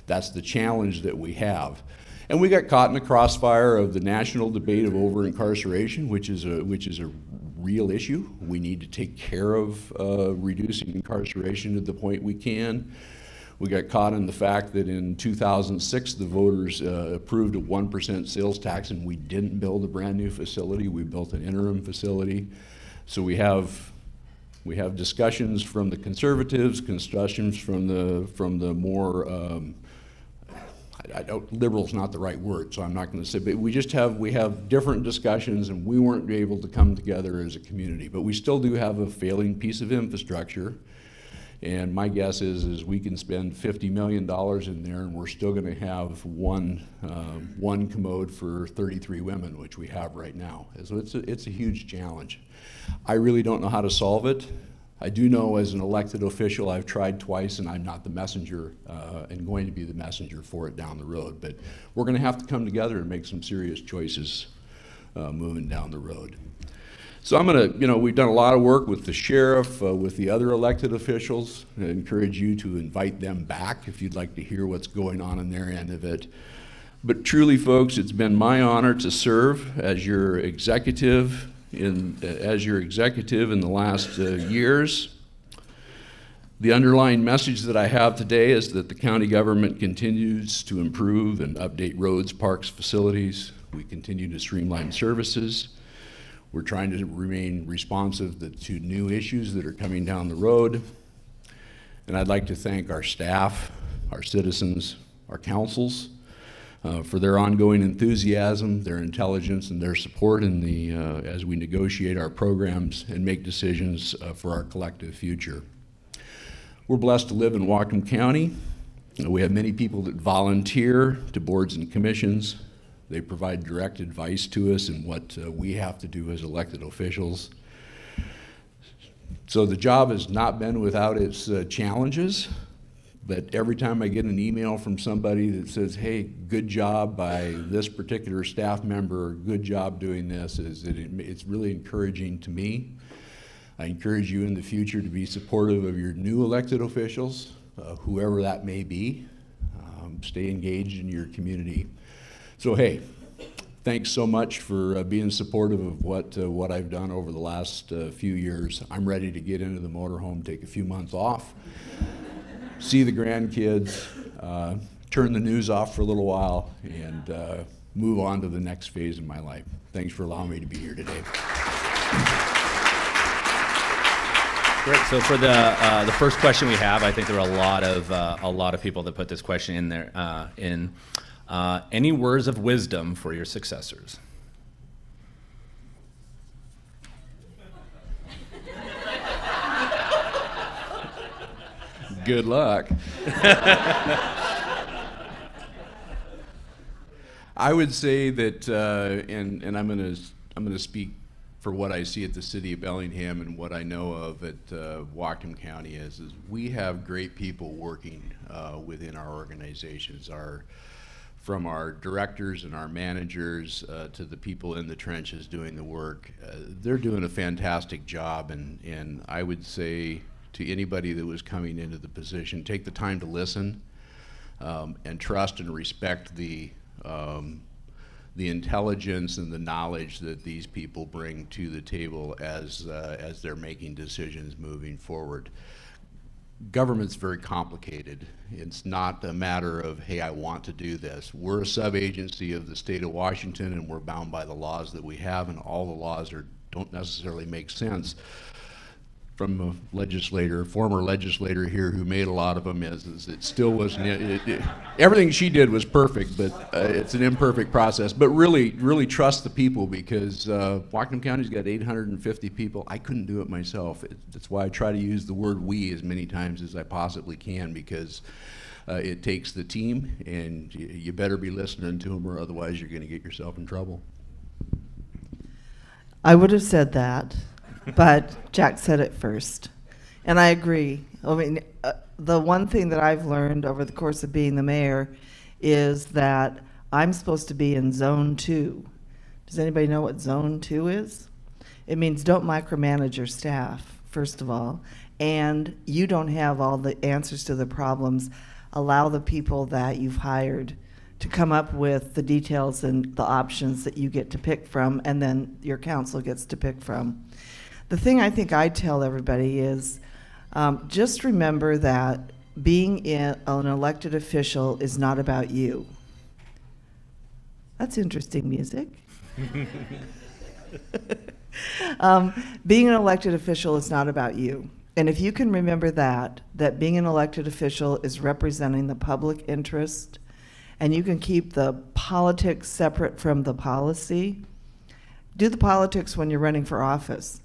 that's the challenge that we have. And we got caught in the crossfire of the national debate of over-incarceration, which is a real issue. We need to take care of reducing incarceration to the point we can. We got caught in the fact that in 2006, the voters approved a 1% sales tax, and we didn't build a brand new facility. We built an interim facility. So we have discussions from the conservatives, discussions from the more liberal's not the right word, so I'm not going to say, but we have different discussions, and we weren't able to come together as a community. But we still do have a failing piece of infrastructure, and my guess is we can spend $50 million in there, and we're still going to have one commode for 33 women, which we have right now. So it's a huge challenge. I really don't know how to solve it. I do know as an elected official I've tried twice, and I'm not the messenger and going to be the messenger for it down the road. But we're going to have to come together and make some serious choices moving down the road. So I'm going to, we've done a lot of work with the sheriff, with the other elected officials. I encourage you to invite them back if you'd like to hear what's going on in their end of it. But truly, folks, it's been my honor to serve as your executive in the last years. The underlying message that I have today is that the county government continues to improve and update roads, parks, facilities. We continue to streamline services. We're trying to remain responsive to new issues that are coming down the road. And I'd like to thank our staff, our citizens, our councils, for their ongoing enthusiasm, their intelligence, and their support as we negotiate our programs and make decisions for our collective future. We're blessed to live in Whatcom County. We have many people that volunteer to boards and commissions. They provide direct advice to us in what we have to do as elected officials. So the job has not been without its challenges. But every time I get an email from somebody that says, hey, good job by this particular staff member, good job doing this, it's really encouraging to me. I encourage you in the future to be supportive of your new elected officials, whoever that may be. Stay engaged in your community. So hey, thanks so much for being supportive of what I've done over the last few years. I'm ready to get into the motorhome, take a few months off, see the grandkids, turn the news off for a little while, and move on to the next phase of my life. Thanks for allowing me to be here today. Great. So for the first question we have, I think there are a lot of people that put this question in there. Any words of wisdom for your successors? Good luck. I would say that, and I'm going to speak for what I see at the city of Bellingham and what I know of at Whatcom County is we have great people working within our organizations. From our directors and our managers to the people in the trenches doing the work, they're doing a fantastic job. And I would say to anybody that was coming into the position, take the time to listen and trust and respect the intelligence and the knowledge that these people bring to the table as they're making decisions moving forward. Government's very complicated. It's not a matter of, hey, I want to do this. We're a sub-agency of the state of Washington, and we're bound by the laws that we have, and all the laws don't necessarily make sense. From a former legislator here who made a lot of them, is it still wasn't, everything she did was perfect, but it's an imperfect process. But really trust the people, because Whatcom County's got 850 people. I couldn't do it myself. That's why I try to use the word we as many times as I possibly can, because it takes the team, and you better be listening to them, or otherwise you're going to get yourself in trouble. I would have said that, but Jack said it first. And I agree. I mean, the one thing that I've learned over the course of being the mayor is that I'm supposed to be in zone 2. Does anybody know what zone 2 is? It means don't micromanage your staff, first of all, and you don't have all the answers to the problems. Allow the people that you've hired to come up with the details and the options that you get to pick from, and then your council gets to pick from. The thing I think I tell everybody is just remember that being an elected official is not about you. That's interesting music. Being an elected official is not about you. And if you can remember that being an elected official is representing the public interest, and you can keep the politics separate from the policy, do the politics when you're running for office.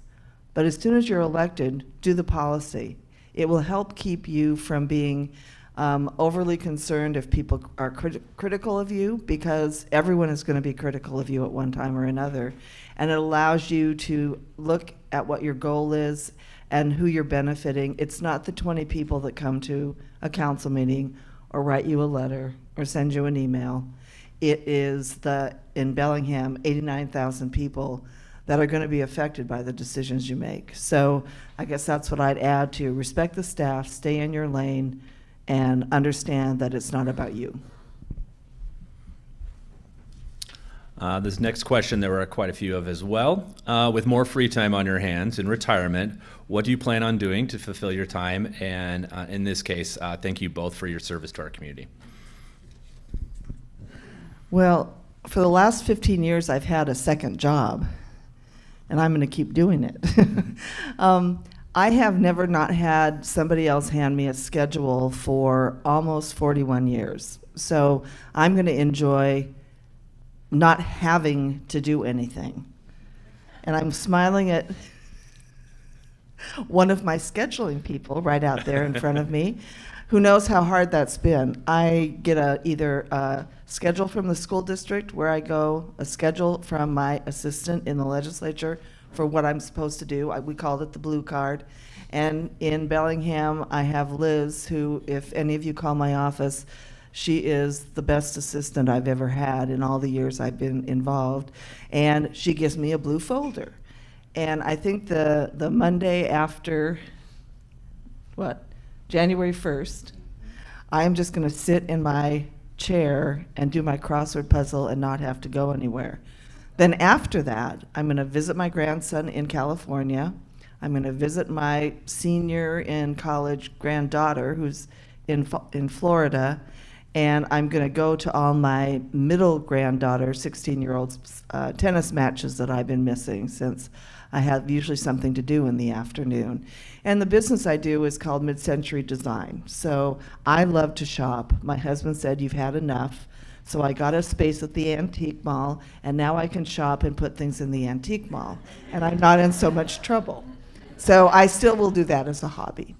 But as soon as you're elected, do the policy. It will help keep you from being overly concerned if people are critical of you, because everyone is going to be critical of you at one time or another. And it allows you to look at what your goal is and who you're benefiting. It's not the 20 people that come to a council meeting or write you a letter or send you an email. It is in Bellingham, 89,000 people that are going to be affected by the decisions you make. So I guess that's what I'd add to respect the staff, stay in your lane, and understand that it's not about you. This next question, there were quite a few of as well. With more free time on your hands in retirement, what do you plan on doing to fulfill your time? And in this case, thank you both for your service to our community. Well, for the last 15 years, I've had a second job, and I'm going to keep doing it. I have never not had somebody else hand me a schedule for almost 41 years. So I'm going to enjoy not having to do anything. And I'm smiling at one of my scheduling people right out there in front of me, who knows how hard that's been. I get either a schedule from the school district where I go, a schedule from my assistant in the legislature for what I'm supposed to do. We called it the blue card. And in Bellingham, I have Liz, who, if any of you call my office, she is the best assistant I've ever had in all the years I've been involved. And she gives me a blue folder. And I think the Monday after, January 1st, I'm just going to sit in my chair and do my crossword puzzle and not have to go anywhere. Then after that, I'm going to visit my grandson in California. I'm going to visit my senior in college granddaughter who's in Florida. And I'm going to go to all my middle granddaughter, 16-year-old's tennis matches that I've been missing since I have usually something to do in the afternoon. And the business I do is called Mid-Century Design. So I love to shop. My husband said, "You've had enough." So I got a space at the antique mall, and now I can shop and put things in the antique mall. And I'm not in so much trouble. So I still will do that as a hobby.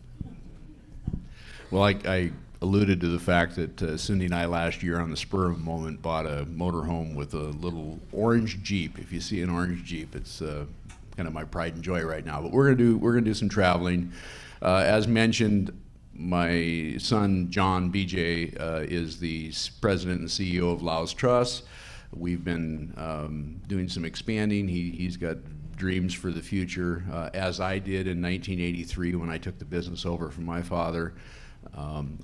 Well, I alluded to the fact that Cindy and I last year on the spur of the moment bought a motorhome with a little orange Jeep. If you see an orange Jeep, it's kind of my pride and joy right now. But we're gonna do some traveling. As mentioned, my son John BJ is the president and CEO of Louws Trust. We've been doing some expanding. He's got dreams for the future, as I did in 1983 when I took the business over from my father.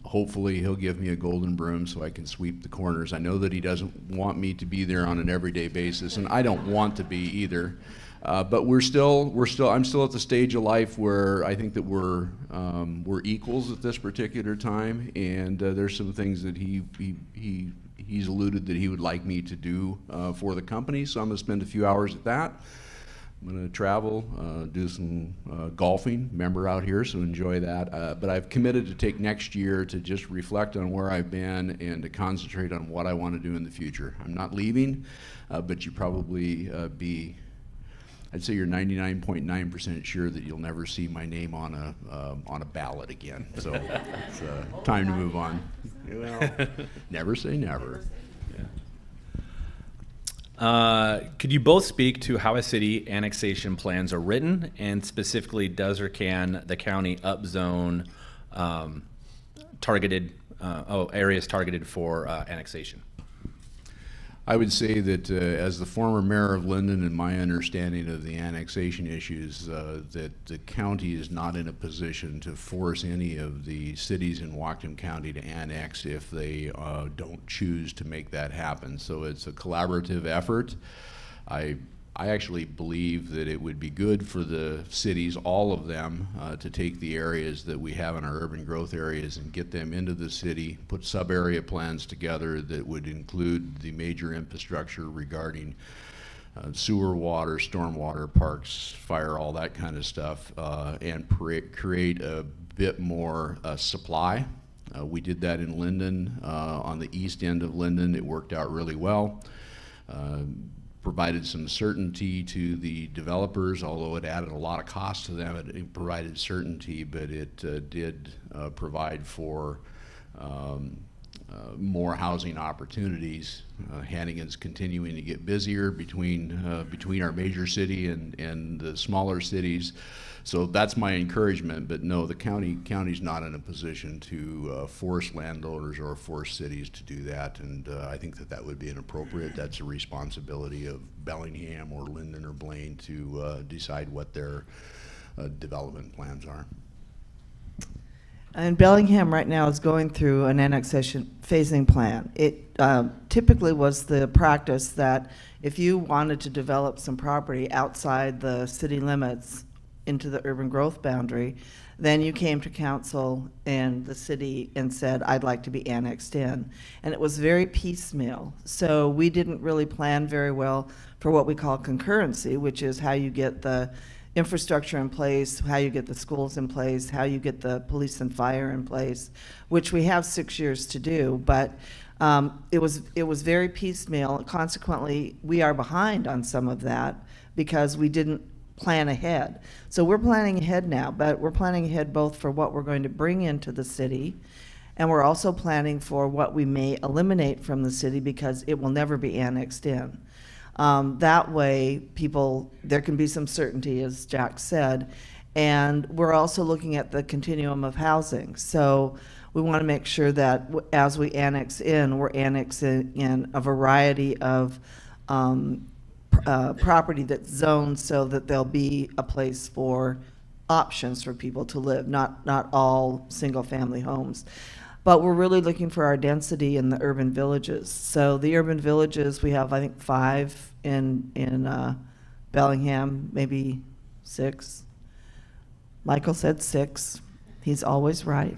Hopefully he'll give me a golden broom so I can sweep the corners. I know that he doesn't want me to be there on an everyday basis, and I don't want to be either. But I'm still at the stage of life where I think that we're equals at this particular time, and there's some things that he's alluded that he would like me to do for the company. So I'm going to spend a few hours at that. I'm going to travel, do some golfing, member out here, so enjoy that. But I've committed to take next year to just reflect on where I've been and to concentrate on what I want to do in the future. I'm not leaving, but you probably I'd say you're 99.9% sure that you'll never see my name on a ballot again. So it's time to move on. Well, never say never. Could you both speak to how a city annexation plans are written, and specifically does or can the county upzone areas targeted for annexation? I would say that as the former mayor of Linden and my understanding of the annexation issues, that the county is not in a position to force any of the cities in Whatcom County to annex if they don't choose to make that happen. So it's a collaborative effort. I actually believe that it would be good for the cities, all of them, to take the areas that we have in our urban growth areas and get them into the city, put sub-area plans together that would include the major infrastructure regarding sewer, water, stormwater, parks, fire, all that kind of stuff, and create a bit more supply. We did that in Linden, on the east end of Linden. It worked out really well. Provided some certainty to the developers, although it added a lot of cost to them. It provided certainty, but it did provide for more housing opportunities. Hannigan's continuing to get busier between our major city and the smaller cities. So that's my encouragement, but no, the county's not in a position to force landowners or force cities to do that, and I think that would be inappropriate. That's a responsibility of Bellingham or Linden or Blaine to decide what their development plans are. And Bellingham right now is going through an annexation phasing plan. It typically was the practice that if you wanted to develop some property outside the city limits into the urban growth boundary, then you came to council and the city and said, "I'd like to be annexed in." And it was very piecemeal. So we didn't really plan very well for what we call concurrency, which is how you get the infrastructure in place, how you get the schools in place, how you get the police and fire in place, which we have 6 years to do. But it was very piecemeal. Consequently, we are behind on some of that because we didn't plan ahead. So we're planning ahead now, but we're planning ahead both for what we're going to bring into the city, and we're also planning for what we may eliminate from the city because it will never be annexed in. That way, there can be some certainty, as Jack said, and we're also looking at the continuum of housing. So we want to make sure that as we annex in, we're annexing in a variety of property that's zoned so that there'll be a place for options for people to live, not all single-family homes. But we're really looking for our density in the urban villages. So the urban villages, we have, I think, 5 in Bellingham, maybe 6. Michael said 6. He's always right.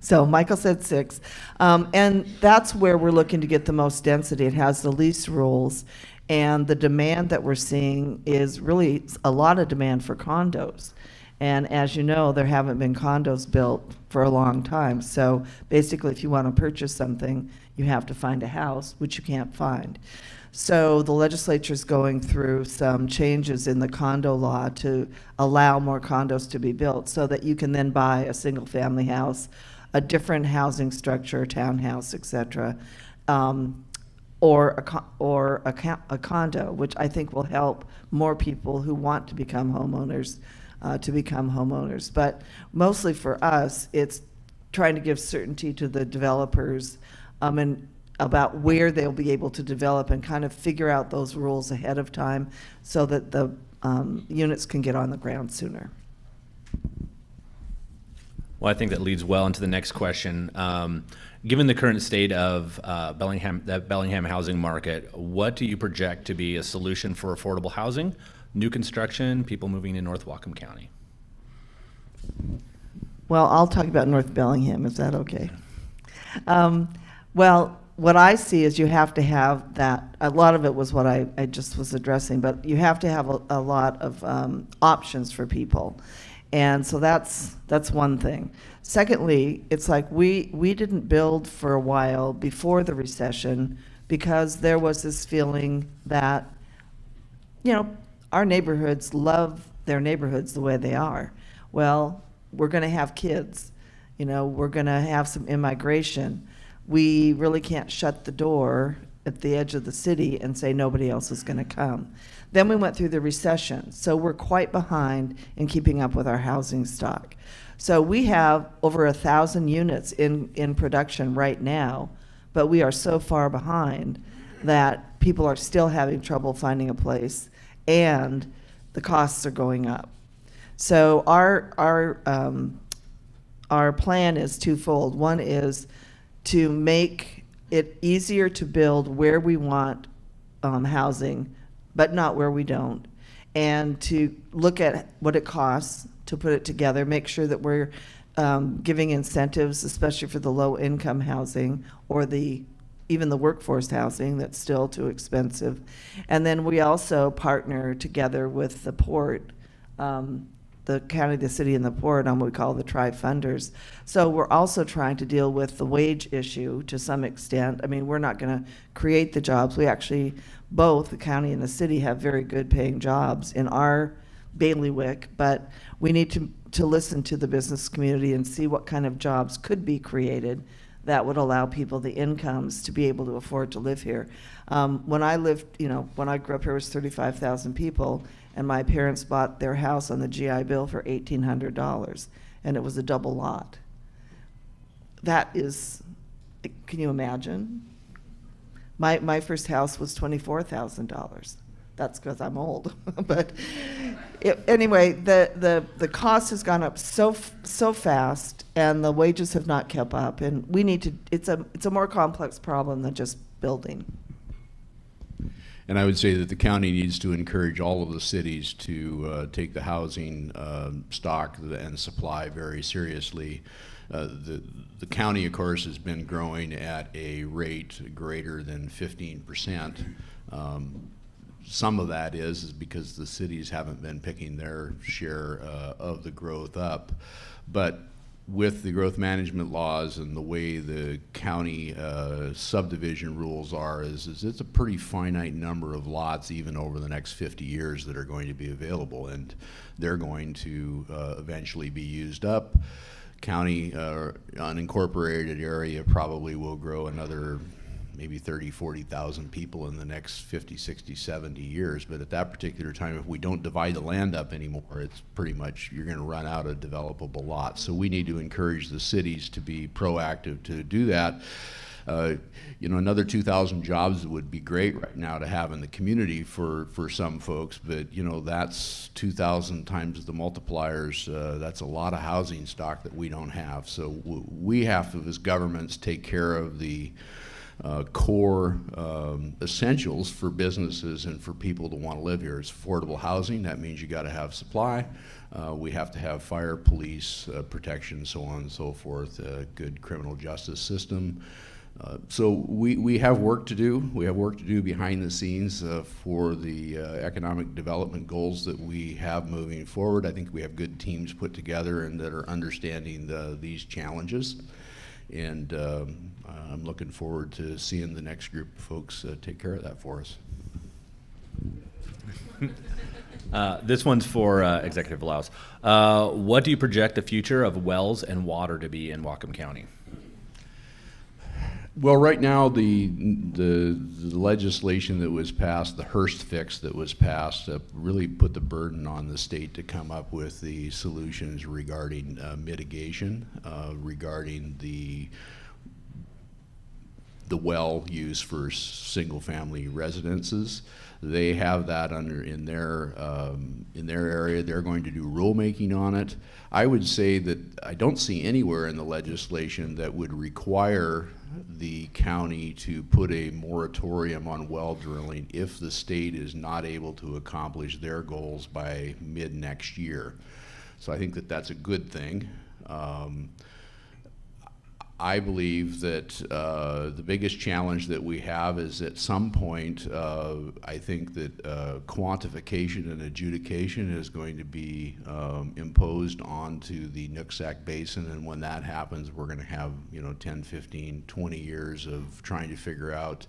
So Michael said 6. And that's where we're looking to get the most density. It has the least rules. And the demand that we're seeing is really a lot of demand for condos. And as you know, there haven't been condos built for a long time. So basically, if you want to purchase something, you have to find a house, which you can't find. So the legislature is going through some changes in the condo law to allow more condos to be built so that you can then buy a single-family house, a different housing structure, townhouse, et cetera, or a condo, which I think will help more people who want to become homeowners become homeowners. But mostly for us, it's trying to give certainty to the developers and about where they'll be able to develop and kind of figure out those rules ahead of time so that the units can get on the ground sooner. Well, I think that leads well into the next question. Given the current state of the Bellingham housing market, what do you project to be a solution for affordable housing, new construction, people moving in North Whatcom County? Well, I'll talk about North Bellingham. Is that okay? Well, what I see is you have to have that. A lot of it was what I just was addressing, but you have to have a lot of options for people. And so that's one thing. Secondly, it's like we didn't build for a while before the recession because there was this feeling that, our neighborhoods love their neighborhoods the way they are. Well, we're going to have kids. We're going to have some immigration. We really can't shut the door at the edge of the city and say nobody else is going to come. Then we went through the recession, so we're quite behind in keeping up with our housing stock. So we have over 1,000 units in production right now, but we are so far behind that people are still having trouble finding a place, and the costs are going up. So our plan is twofold. One is to make it easier to build where we want housing, but not where we don't, and to look at what it costs to put it together, make sure that we're giving incentives, especially for the low-income housing or even the workforce housing that's still too expensive. And then we also partner together with the port, the county, the city, and the port on what we call the tri-funders. So we're also trying to deal with the wage issue to some extent. I mean, we're not going to create the jobs. We actually, both the county and the city, have very good paying jobs in our bailiwick, but we need to listen to the business community and see what kind of jobs could be created that would allow people the incomes to be able to afford to live here. When I grew up here, it was 35,000 people, and my parents bought their house on the GI Bill for $1,800, and it was a double lot. That is, can you imagine? My first house was $24,000. That's because I'm old. But anyway, the cost has gone up so fast, and the wages have not kept up. And we need to. It's a more complex problem than just building. And I would say that the county needs to encourage all of the cities to take the housing stock and supply very seriously. The county, of course, has been growing at a rate greater than 15%. Some of that is because the cities haven't been picking their share of the growth up. But with the growth management laws and the way the county subdivision rules are, is it's a pretty finite number of lots even over the next 50 years that are going to be available, and they're going to eventually be used up. County unincorporated area probably will grow another maybe 30, 40,000 people in the next 50, 60, 70 years. But at that particular time, if we don't divide the land up anymore, it's pretty much, you're going to run out of developable lots. So we need to encourage the cities to be proactive to do that. Another 2,000 jobs would be great right now to have in the community for some folks, but that's 2,000 times the multipliers. That's a lot of housing stock that we don't have. So we have to, as governments, take care of the core essentials for businesses and for people to want to live here. It's affordable housing. That means you got to have supply. We have to have fire, police, protection, so on and so forth, a good criminal justice system. So we have work to do. We have work to do behind the scenes for the economic development goals that we have moving forward. I think we have good teams put together and that are understanding these challenges. And I'm looking forward to seeing the next group of folks take care of that for us. This one's for Executive Louws. What do you project the future of wells and water to be in Whatcom County? Well, right now, the legislation that was passed, the Hearst fix that was passed, really put the burden on the state to come up with the solutions regarding mitigation, regarding the well use for single-family residences. They have that in their area. They're going to do rulemaking on it. I would say that I don't see anywhere in the legislation that would require the county to put a moratorium on well drilling if the state is not able to accomplish their goals by mid next year. So I think that that's a good thing. I believe that the biggest challenge that we have is at some point, I think that quantification and adjudication is going to be imposed onto the Nooksack Basin, and when that happens, we're going to have 10, 15, 20 years of trying to figure out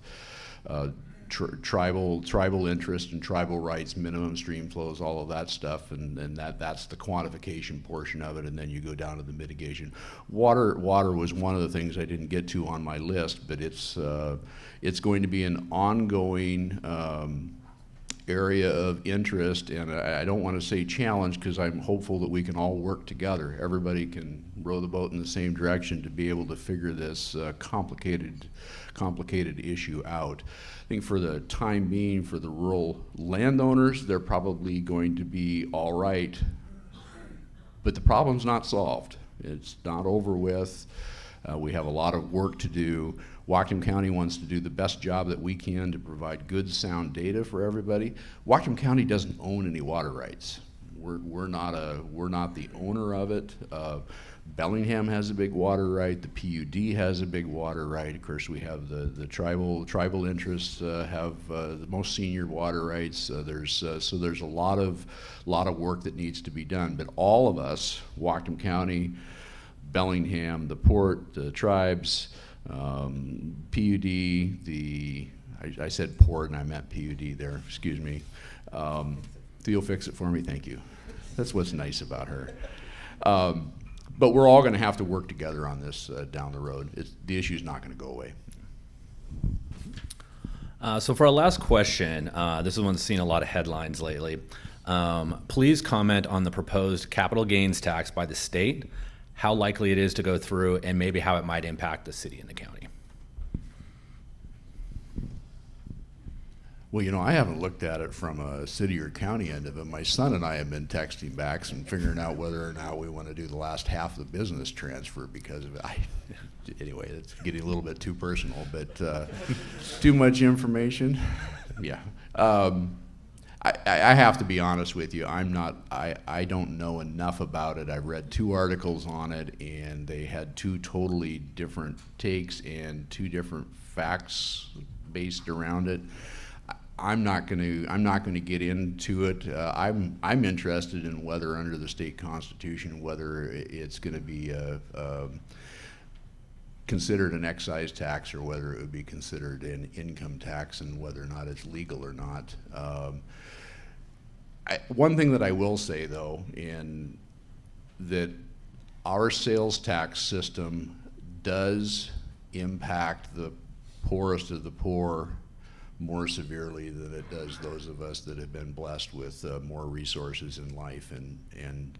tribal interest and tribal rights, minimum stream flows, all of that stuff, and that's the quantification portion of it, and then you go down to the mitigation. Water was one of the things I didn't get to on my list, but it's going to be an ongoing area of interest, and I don't want to say challenge because I'm hopeful that we can all work together. Everybody can row the boat in the same direction to be able to figure this complicated issue out. I think for the time being, for the rural landowners, they're probably going to be all right, but the problem's not solved. It's not over with. We have a lot of work to do. Whatcom County wants to do the best job that we can to provide good, sound data for everybody. Whatcom County doesn't own any water rights. We're not the owner of it. Bellingham has a big water right. The PUD has a big water right. Of course, we have the tribal interests have the most senior water rights. So there's a lot of work that needs to be done. But all of us, Whatcom County, Bellingham, the port, the tribes, PUD, I said port and I meant PUD there. Excuse me. Theo, fix it for me. Thank you. That's what's nice about her. But we're all going to have to work together on this down the road. The issue's not going to go away. So for our last question, this is one that's seen a lot of headlines lately. Please comment on the proposed capital gains tax by the state, how likely it is to go through, and maybe how it might impact the city and the county. Well, I haven't looked at it from a city or county end of it. My son and I have been texting back and figuring out whether or not we want to do the last half of the business transfer because of it. Anyway, it's getting a little bit too personal, but too much information. Yeah. I have to be honest with you. I don't know enough about it. I've read 2 articles on it, and they had 2 totally different takes and 2 different facts based around it. I'm not going to get into it. I'm interested in whether under the state constitution, whether it's going to be considered an excise tax or whether it would be considered an income tax, and whether or not it's legal or not. One thing that I will say though, in that our sales tax system does impact the poorest of the poor more severely than it does those of us that have been blessed with more resources in life, and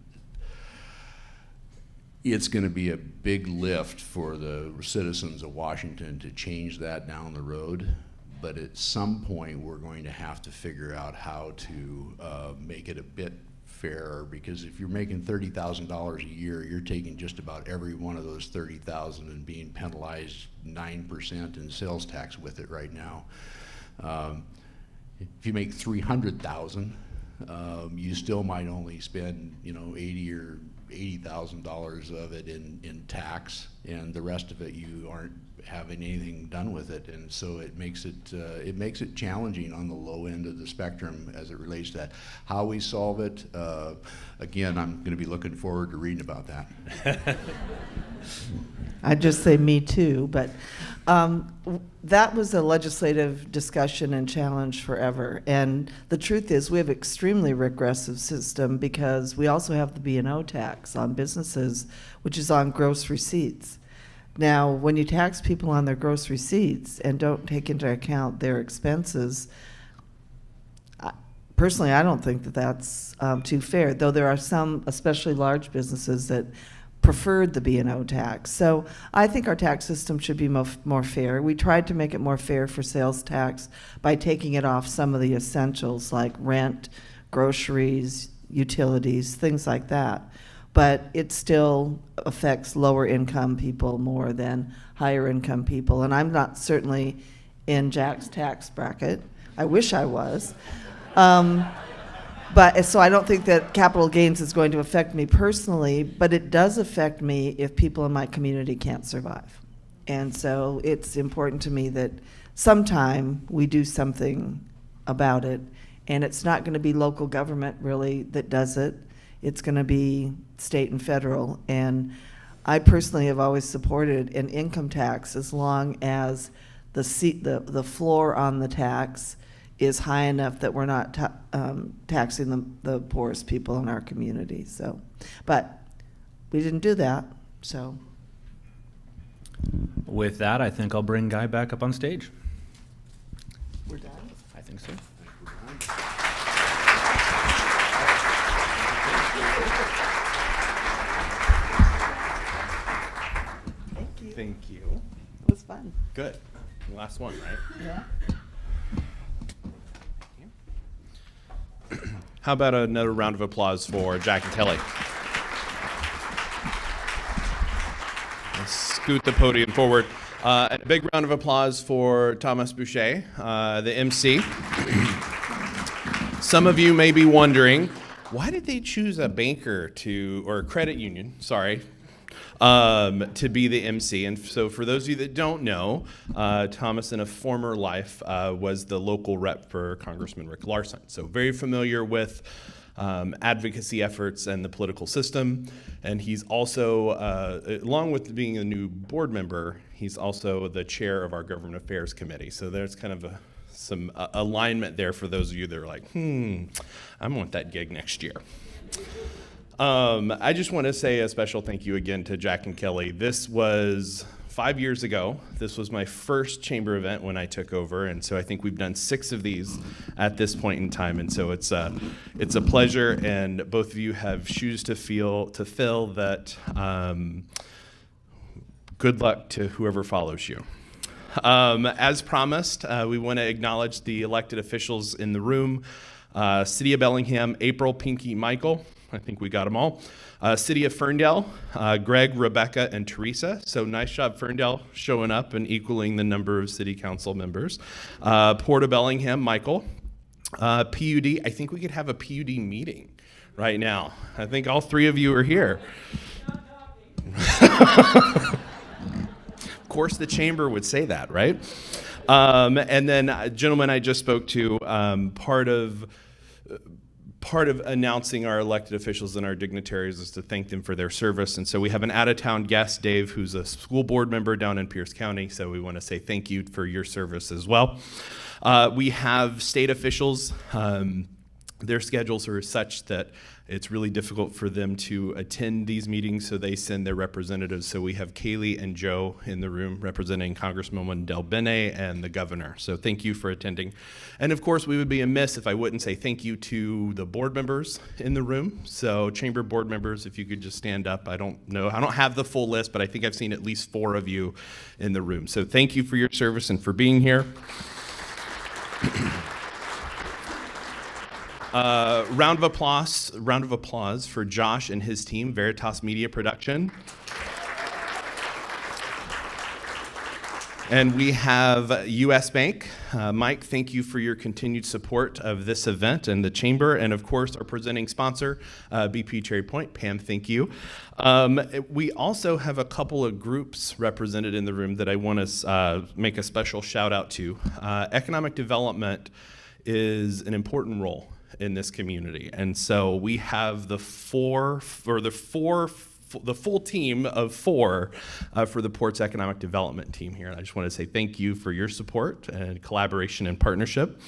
it's going to be a big lift for the citizens of Washington to change that down the road. But at some point, we're going to have to figure out how to make it a bit fair, because if you're making $30,000 a year, you're taking just about every one of those 30,000 and being penalized 9% in sales tax with it right now. If you make 300,000, you still might only spend, you know, $80,000 of it in tax, and the rest of it you aren't having anything done with it, and so it makes it challenging on the low end of the spectrum as it relates to that. How we solve it, again, I'm going to be looking forward to reading about that. I'd just say me too, but that was a legislative discussion and challenge forever. And the truth is, we have an extremely regressive system because we also have the B&O tax on businesses, which is on gross receipts. Now, when you tax people on their gross receipts and don't take into account their expenses, personally, I don't think that that's too fair, though there are some, especially large businesses, that preferred the B&O tax. So I think our tax system should be more fair. We tried to make it more fair for sales tax by taking it off some of the essentials like rent, groceries, utilities, things like that. But it still affects lower income people more than higher income people. And I'm not certainly in Jack's tax bracket. I wish I was. But so I don't think that capital gains is going to affect me personally, but it does affect me if people in my community can't survive. And so it's important to me that sometime we do something about it. And it's not going to be local government really that does it. It's going to be state and federal. And I personally have always supported an income tax as long as the floor on the tax is high enough that we're not taxing the poorest people in our community. So, but we didn't do that. So, With that, I think I'll bring Guy back up on stage. we're done. I think so. Thank you. Thank you. It was fun. Good. Last one, right? Yeah. How about another round of applause for Jack and Kelli? Let's scoot the podium forward. And a big round of applause for Thomas Boucher, the MC. Some of you may be wondering, why did they choose a banker or a credit union, to be the MC? And so for those of you that don't know, Thomas in a former life was the local rep for Congressman Rick Larsen. So very familiar with advocacy efforts and the political system. And he's also, along with being a new board member, he's also the chair of our Government Affairs Committee. So there's kind of some alignment there for those of you that are like, I want that gig next year. I just want to say a special thank you again to Jack and Kelli. This was 5 years ago. This was my first chamber event when I took over, and so I think we've done 6 of these at this point in time, and so it's a pleasure, and both of you have shoes to fill that. Good luck to whoever follows you. As promised, we want to acknowledge the elected officials in the room. City of Bellingham, April, Pinky, Michael. I think we got them all. City of Ferndale, Greg, Rebecca, and Teresa. So nice job, Ferndale, showing up and equaling the number of city council members. Port of Bellingham, Michael. PUD, I think we could have a PUD meeting right now. I think all 3 of you are here. Of course, the chamber would say that, right? And then, gentlemen, I just spoke to, part of announcing our elected officials and our dignitaries is to thank them for their service. And so we have an out-of-town guest, Dave, who's a school board member down in Pierce County. So we want to say thank you for your service as well. We have state officials. Their schedules are such that it's really difficult for them to attend these meetings, so they send their representatives. So we have Kaylee and Joe in the room representing Congresswoman Del Bene and the governor. So thank you for attending. And of course, we would be amiss if I wouldn't say thank you to the board members in the room. So chamber board members, if you could just stand up. I don't know, I don't have the full list, but I think I've seen at least 4 of you in the room. So thank you for your service and for being here. Round of applause for Josh and his team, Veritas Media Production. And we have U.S. Bank. Mike, thank you for your continued support of this event and the Chamber. And of course, our presenting sponsor, BP Cherry Point. Pam, thank you. We also have a couple of groups represented in the room that I want to make a special shout out to. Economic development is an important role in this community. And so we have the full team of four for the Port's Economic Development team here. And I just want to say thank you for your support and collaboration and partnership.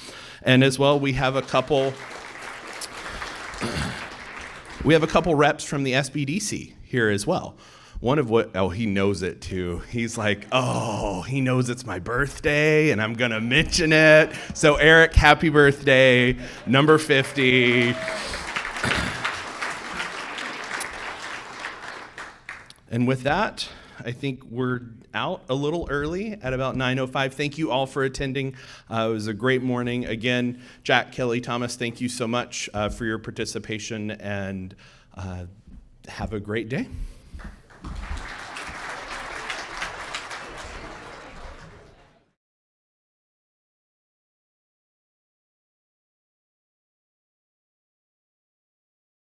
And as well, we have a couple reps from the SBDC here as well. One of what, oh, he knows it too. He's like, oh, he knows it's my birthday and I'm gonna mention it. So Eric, happy birthday, number 50. And with that, I think we're out a little early at about 9:05. Thank you all for attending. It was a great morning. Again, Jack, Kelly, Thomas, thank you so much for your participation, and have a great day.